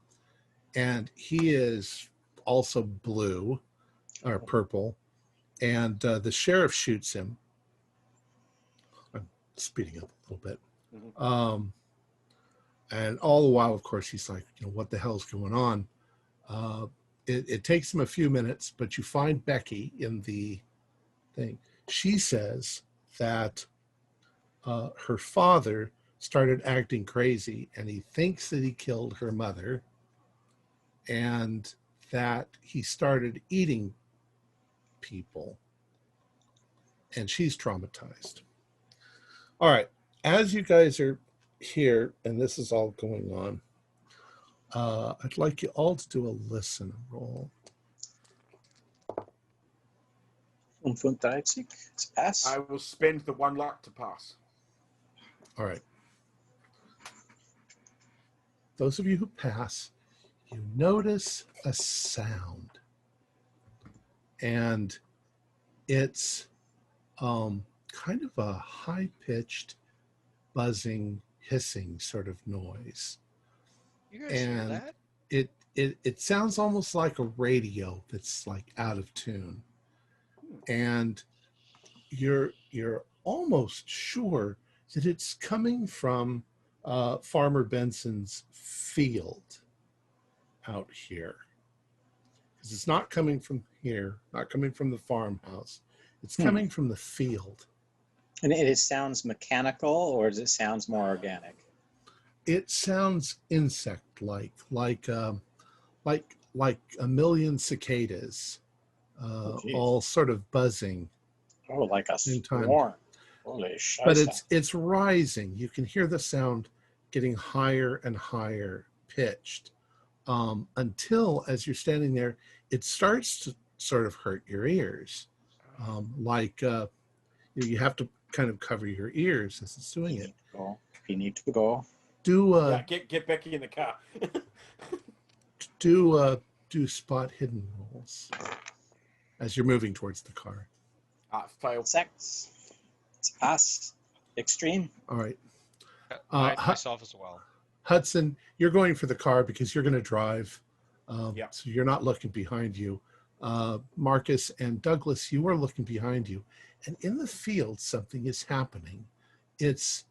and he is also blue or purple, and the sheriff shoots him. I'm speeding up a little bit. Mm-hmm. And all the while, of course, he's like, what the hell's going on? It takes him a few minutes, but you find Becky in the thing. She says that her father started acting crazy, and he thinks that he killed her mother, and that he started eating people, and she's traumatized. All right, as you guys are here and this is all going on, I'd like you all to do a listen roll. 35 to pass. I will spend the 1 luck to pass. All right. Those of you who pass, you notice a sound, and it's kind of a high-pitched, buzzing, hissing sort of noise. You guys hear that? It sounds almost like a radio that's like out of tune, and you're almost sure that it's coming from Farmer Benson's field out here, because it's not coming from here, not coming from the farmhouse. It's coming from the field. And it sounds mechanical, or does it sound more organic? It sounds insect-like, like a million cicadas, all sort of buzzing Oh, like a Same time. swarm. Holy shit. But it's rising. You can hear the sound getting higher and higher pitched until, as you're standing there, it starts to sort of hurt your ears. You have to kind of cover your ears as it's doing it. You need to go. Do get Becky in the car. do spot hidden rolls as you're moving towards the car. Fail. Sex. It's pass. Extreme. All right. I myself as well. Hudson, you're going for the car because you're going to drive. So you're not looking behind you. Marcus and Douglas, you are looking behind you. And in the field, something is happening. It's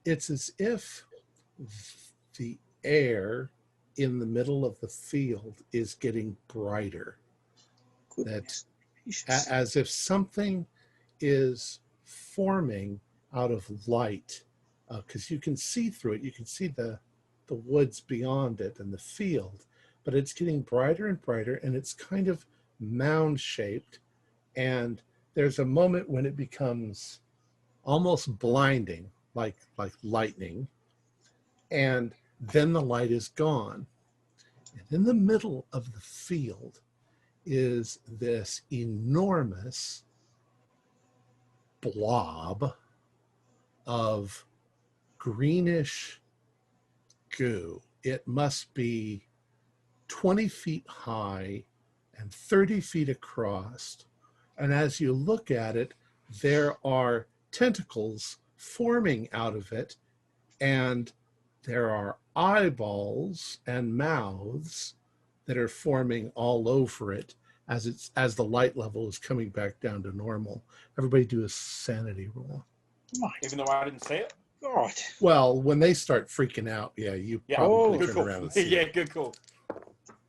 as if the air in the middle of the field is getting brighter. That as if something is forming out of light, because you can see through it. You can see the woods beyond it and the field, but it's getting brighter and brighter, and it's kind of mound shaped. And there's a moment when it becomes almost blinding, like lightning, and then the light is gone. And in the middle of the field is this enormous blob of greenish goo. It must be 20 feet high and 30 feet across. And as you look at it, there are tentacles forming out of it, and there are eyeballs and mouths that are forming all over it as the light level is coming back down to normal. Everybody do a sanity roll. Even though I didn't say it? God. Well, when they start freaking out, you probably good turn call. around and see Yeah, it. good call.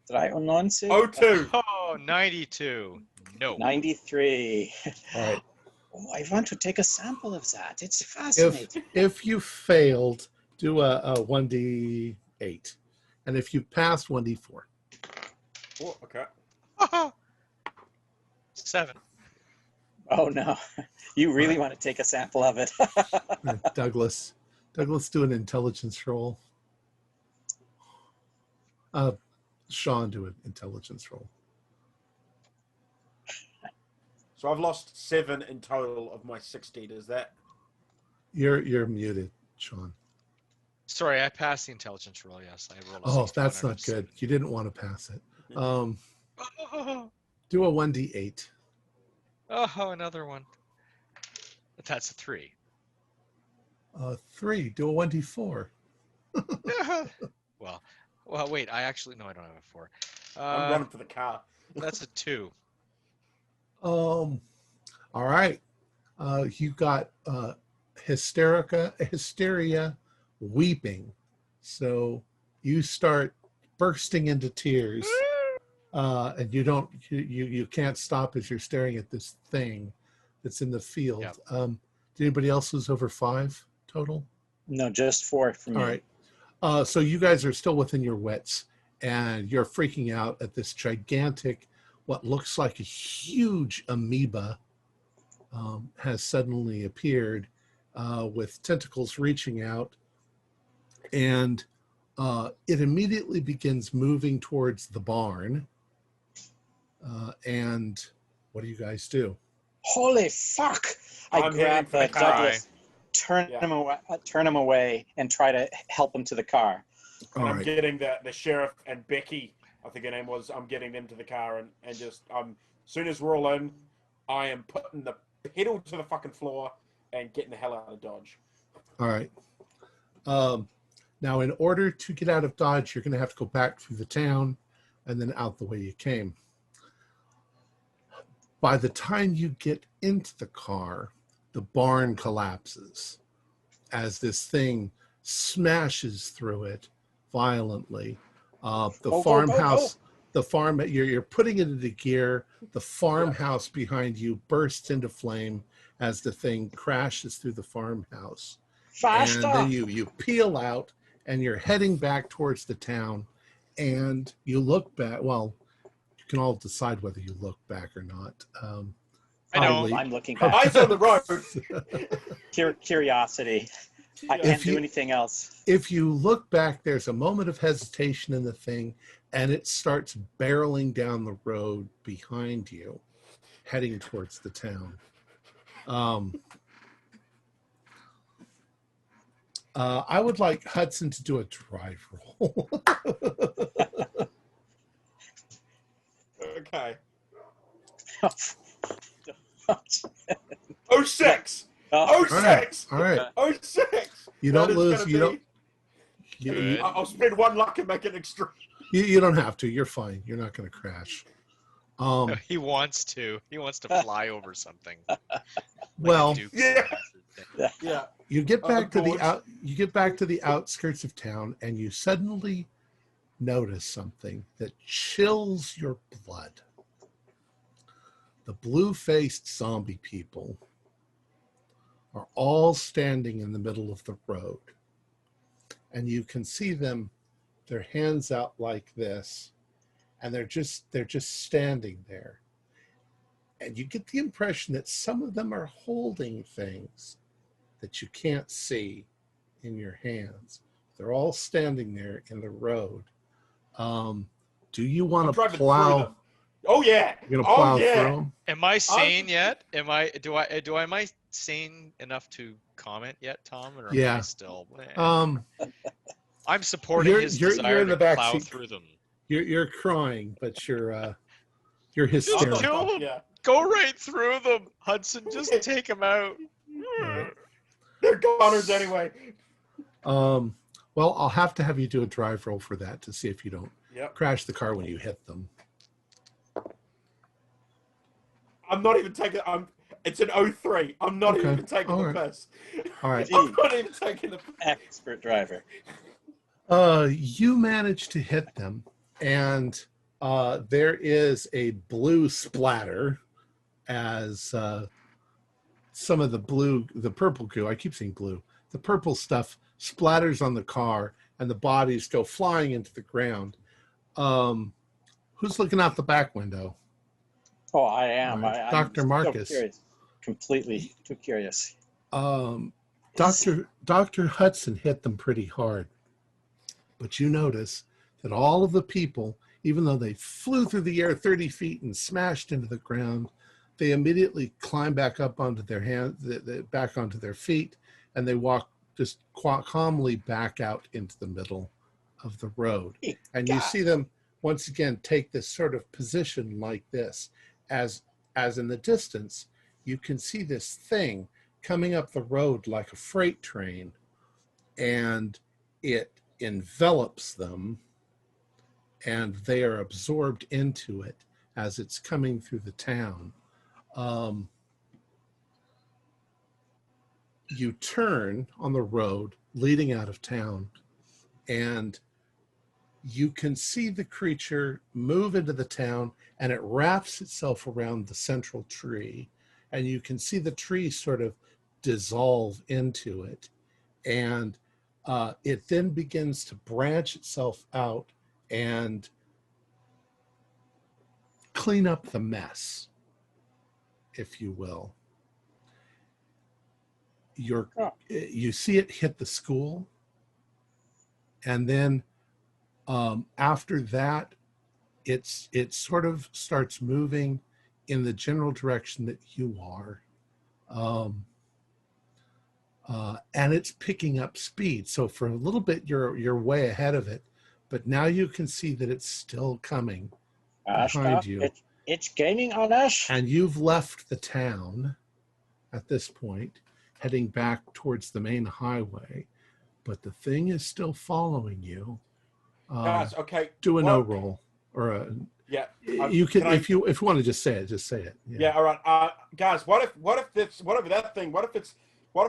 Did I announce it? 02. Oh, 92. No. 93. All right. Oh, I want to take a sample of that. It's fascinating. If you failed, do a 1d8. And if you passed, 1d4. Oh, okay. 7. Oh, no. You really want to take a sample of it. Douglas, do an intelligence roll. Sean, do an intelligence roll. So I've lost 7 in total of my 16. Is that? You're muted, Sean. Sorry, I passed the intelligence roll. Yes, I rolled a Oh, 16 that's out not of good. 7. You didn't want to pass it. Oh, Do a 1d8. another one. But that's a 3. 3. Do a 1d4. Well, wait. I don't have a 4. I'm running for the car. That's a 2. All right. You got hysteria, weeping. So you start bursting into tears, and you can't stop as you're staring at this thing that's in the field. Yep. Did anybody else was over 5 total? No, just 4 for me. All right. So you guys are still within your wits, and you're freaking out at this gigantic, what looks like a huge amoeba has suddenly appeared with tentacles reaching out, and it immediately begins moving towards the barn. And what do you guys do? Holy fuck! I I'm grab heading for the car. Douglas, turn him away, and try to help him to the car. And All I'm right. getting the sheriff and Becky, I think her name was, I'm getting them to the car and just, as soon as we're all in, I am putting the pedal to the fucking floor and getting the hell out of Dodge. All right. Now, in order to get out of Dodge, you're going to have to go back through the town and then out the way you came. By the time you get into the car, the barn collapses as this thing smashes through it violently. Farmhouse, you're putting it into gear. The farmhouse behind you bursts into flame as the thing crashes through the farmhouse. Faster! And then you peel out and you're heading back towards the town, and you look back. Well, you can all decide whether you look back or not. I know. Oddly. I'm looking back. Eyes on the road. Curiosity. I Yeah. can't If do you- anything else. If you look back, there's a moment of hesitation in the thing, and it starts barreling down the road behind you, heading towards the town. I would like Hudson to do a drive roll. Okay. Oh, 06. oh, 06. All right. 06. You That don't is lose. gonna You don't. be- You, I'll spend one luck and make it extreme. you don't have to. You're fine. You're not going to crash. He wants to. He wants to fly over something. Like a Well, Duke's Yeah. Hazard. Yeah. you get back to the boards. out. You get back to the outskirts of town, and you suddenly notice something that chills your blood. The blue-faced zombie people are all standing in the middle of the road, and you can see them, their hands out like this, and they're just standing there. And you get the impression that some of them are holding things that you can't see in your hands. They're all standing there in the road. Do you I'm want to driving through plow? them. Oh yeah. You're gonna plow Oh yeah. through them? Am I sane yet? Am I sane enough to comment yet, Tom? Or am Yeah. I still? I'm supporting You're- his you're desire in the to back plow seat. through them. You're crying, but you're Just hysterical. kill them. Yeah. Go right through them, Hudson. Just take them out. Right. They're goners anyway. Well, I'll have to have you do a drive roll for that to see if you don't Yep. crash the car when you hit them. I'm not even taking. It's an 03. I'm not Okay. even taking All the right. piss. All right. I'm not even taking the. expert driver. You manage to hit them, and there is a blue splatter as some of the purple goo, I keep saying blue, the purple stuff splatters on the car, and the bodies go flying into the ground. Who's looking out the back window? Oh, I am. All right. I'm Dr. so Marcus. curious. Completely too curious. Dr. Hudson hit them pretty hard. But you notice that all of the people, even though they flew through the air 30 feet and smashed into the ground, they immediately climb back up onto their hands, back onto their feet, and they walk just calmly back out into the middle of the road. And you see them once again take this sort of position like this, as in the distance, you can see this thing coming up the road like a freight train, and it envelops them, and they are absorbed into it as it's coming through the town. You turn on the road leading out of town, and you can see the creature move into the town, and it wraps itself around the central tree, and you can see the tree sort of dissolve into it, and it then begins to branch itself out and clean up the mess, if you will. You see it hit the school, and then after that, it sort of starts moving in the general direction that you are, and it's picking up speed. So for a little bit, you're way ahead of it, but now you can see that it's still coming behind you. It's gaining on us. And you've left the town at this point, heading back towards the main highway, but the thing is still following you. Guys, okay. Do a no roll, or a Yeah. you can if you want to just say it, just say it. Yeah. All right. Guys, what if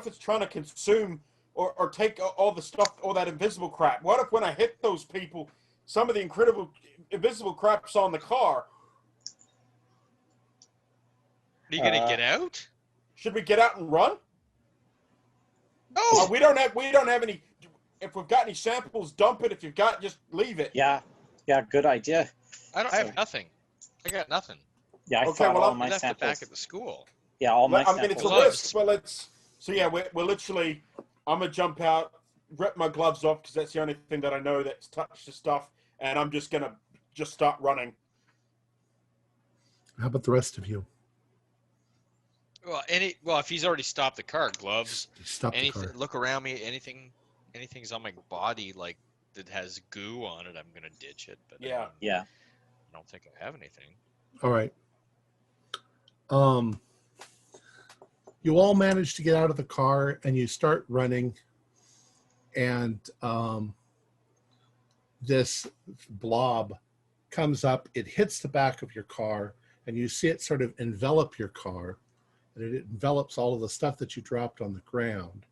it's trying to consume or take all the stuff, all that invisible crap? What if when I hit those people, some of the incredible invisible crap's on the car? Are you gonna get out? Should we get out and run? No. We don't have any. If we've got any samples, dump it. If you've got, just leave it. Yeah, good idea. I have nothing. I got nothing. Yeah, I Okay, thought well, all I'm my I left it samples. back at the school. Yeah, all my I mean, it's a samples. risk, but let's. So yeah, we're literally. I'm gonna jump out, rip my gloves off because that's the only thing that I know that's touched the stuff, and I'm just gonna start running. How about the rest of you? Well, if he's already stopped the car, gloves, Stop the anything. car. Look around me. Anything's on my body like that has goo on it. I'm gonna ditch it. But Yeah. Yeah. I don't think I have anything. All right. You all manage to get out of the car and you start running, and this blob comes up. It hits the back of your car, and you see it sort of envelop your car, and it envelops all of the stuff that you dropped on the ground.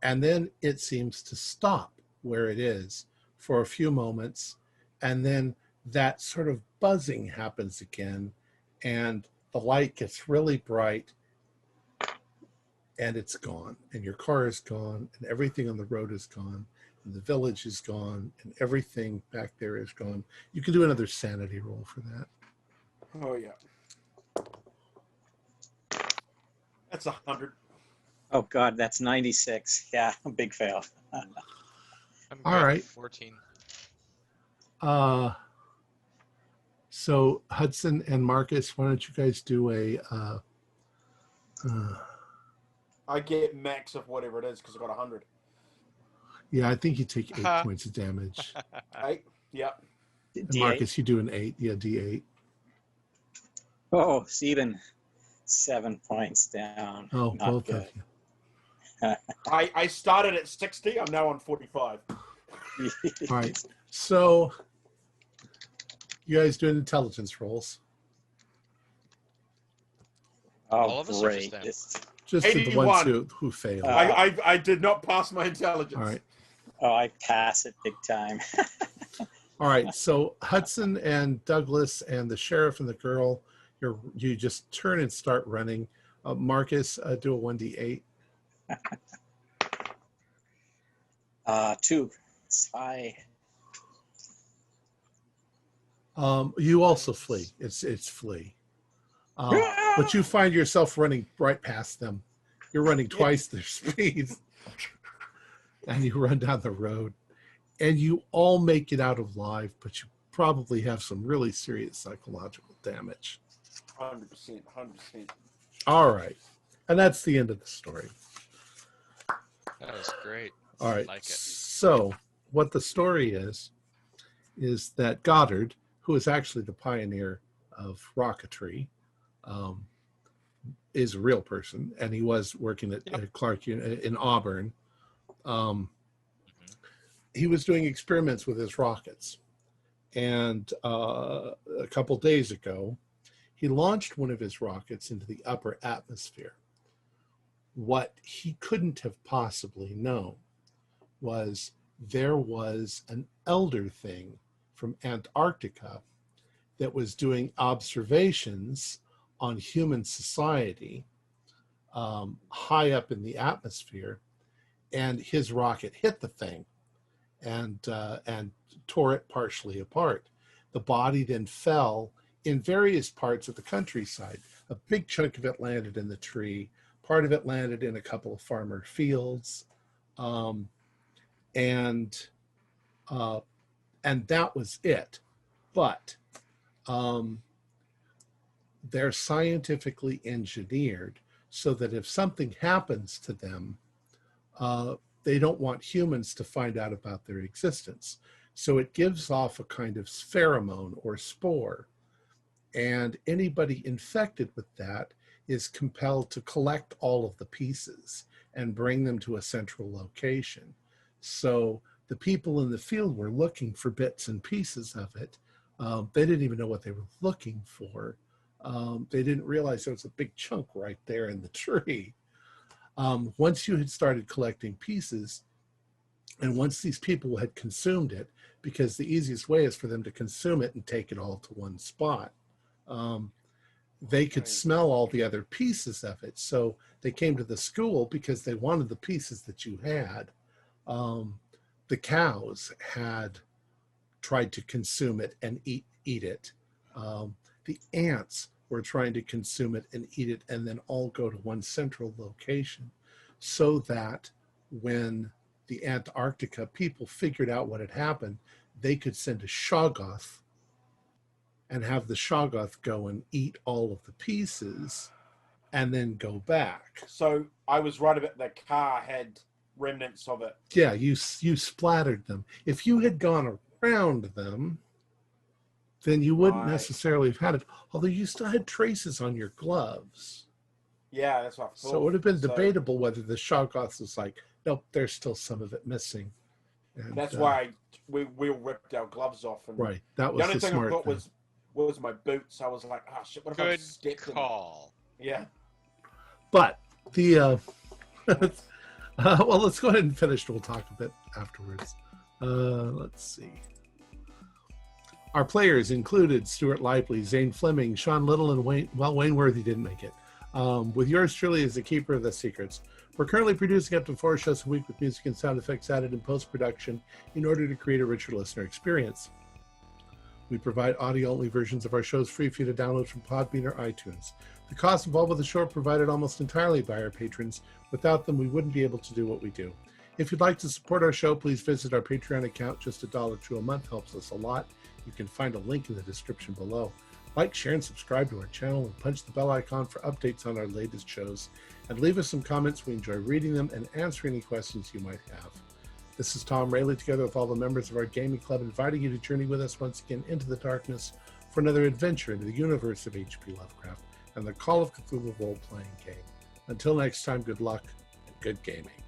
And then it seems to stop where it is for a few moments, and then that sort of buzzing happens again, and the light gets really bright, and it's gone, and your car is gone, and everything on the road is gone, and the village is gone, and everything back there is gone. You can do another sanity roll for that. Oh yeah. That's 100. Oh God, that's 96. Yeah, big fail. I'm All good. right. 14. So Hudson and Marcus, why don't you guys do a I get max of whatever it is because I got 100. yeah, I think you take 8 points of damage. 8. Yeah. And D8. Marcus, you do an 8. Yeah, D8. Oh, it's even 7 points down. Oh, Not both good. of you. I started at 60. I'm now on 45. All right. So you guys doing intelligence rolls? Oh, All of us or great. just them? This- Just to the ones 81. who failed. I did not pass my intelligence. All right. Oh, I pass it big time. All right. So Hudson and Douglas and the sheriff and the girl, you just turn and start running. Marcus, do a 1d8. 2. Spy. You also flee. It's flee. But you find yourself running right past them. You're running twice their speed. And you run down the road. And you all make it out alive, but you probably have some really serious psychological damage. 100%. 100%. All right. And that's the end of the story. That was great. All right. I like it. So what the story is that Goddard, who is actually the pioneer of rocketry, is a real person, and he was working at Clark in Auburn. He was doing experiments with his rockets, and a couple days ago, he launched one of his rockets into the upper atmosphere. What he couldn't have possibly known was there was an elder thing from Antarctica that was doing observations on human society high up in the atmosphere, and his rocket hit the thing and tore it partially apart. The body then fell in various parts of the countryside. A big chunk of it landed in the tree. Part of it landed in a couple of farmer fields, and that was it. But they're scientifically engineered so that if something happens to them, they don't want humans to find out about their existence. So it gives off a kind of pheromone or spore. And anybody infected with that is compelled to collect all of the pieces and bring them to a central location. So the people in the field were looking for bits and pieces of it. They didn't even know what they were looking for. They didn't realize there was a big chunk right there in the tree. Once you had started collecting pieces, and once these people had consumed it, because the easiest way is for them to consume it and take it all to one spot, they could smell all the other pieces of it. So they came to the school because they wanted the pieces that you had. The cows had tried to consume it and eat it. The ants were trying to consume it and eat it and then all go to one central location, so that when the Antarctica people figured out what had happened, they could send a Shoggoth and have the Shoggoth go and eat all of the pieces and then go back. So I was right about the car had remnants of it. Yeah, you splattered them. If you had gone around them, then you wouldn't necessarily have had it. Although you still had traces on your gloves. Yeah, that's what I thought. So it would have been debatable whether the Shoggoth was like, nope, there's still some of it missing. And, that's why we ripped our gloves off. And right, that was the only thing I thought thing. was my boots. I was like, oh shit, what if I stepped in? Good call. Yeah. But the well, let's go ahead and finish. We'll talk a bit afterwards. Let's see. Our players included Stuart Lively, Zane Fleming, Sean Little, and Wayne Worthy didn't make it. With yours truly as the keeper of the secrets. We're currently producing up to 4 shows a week with music and sound effects added in post-production in order to create a richer listener experience. We provide audio-only versions of our shows free for you to download from Podbean or iTunes. The costs involved with the show are provided almost entirely by our patrons. Without them, we wouldn't be able to do what we do. If you'd like to support our show, please visit our Patreon account. Just $1 a month helps us a lot. You can find a link in the description below. Like, share, and subscribe to our channel, and punch the bell icon for updates on our latest shows. And leave us some comments. We enjoy reading them and answering any questions you might have. This is Tom Rayleigh, together with all the members of our gaming club, inviting you to journey with us once again into the darkness for another adventure into the universe of H.P. Lovecraft and the Call of Cthulhu role-playing game. Until next time, good luck and good gaming.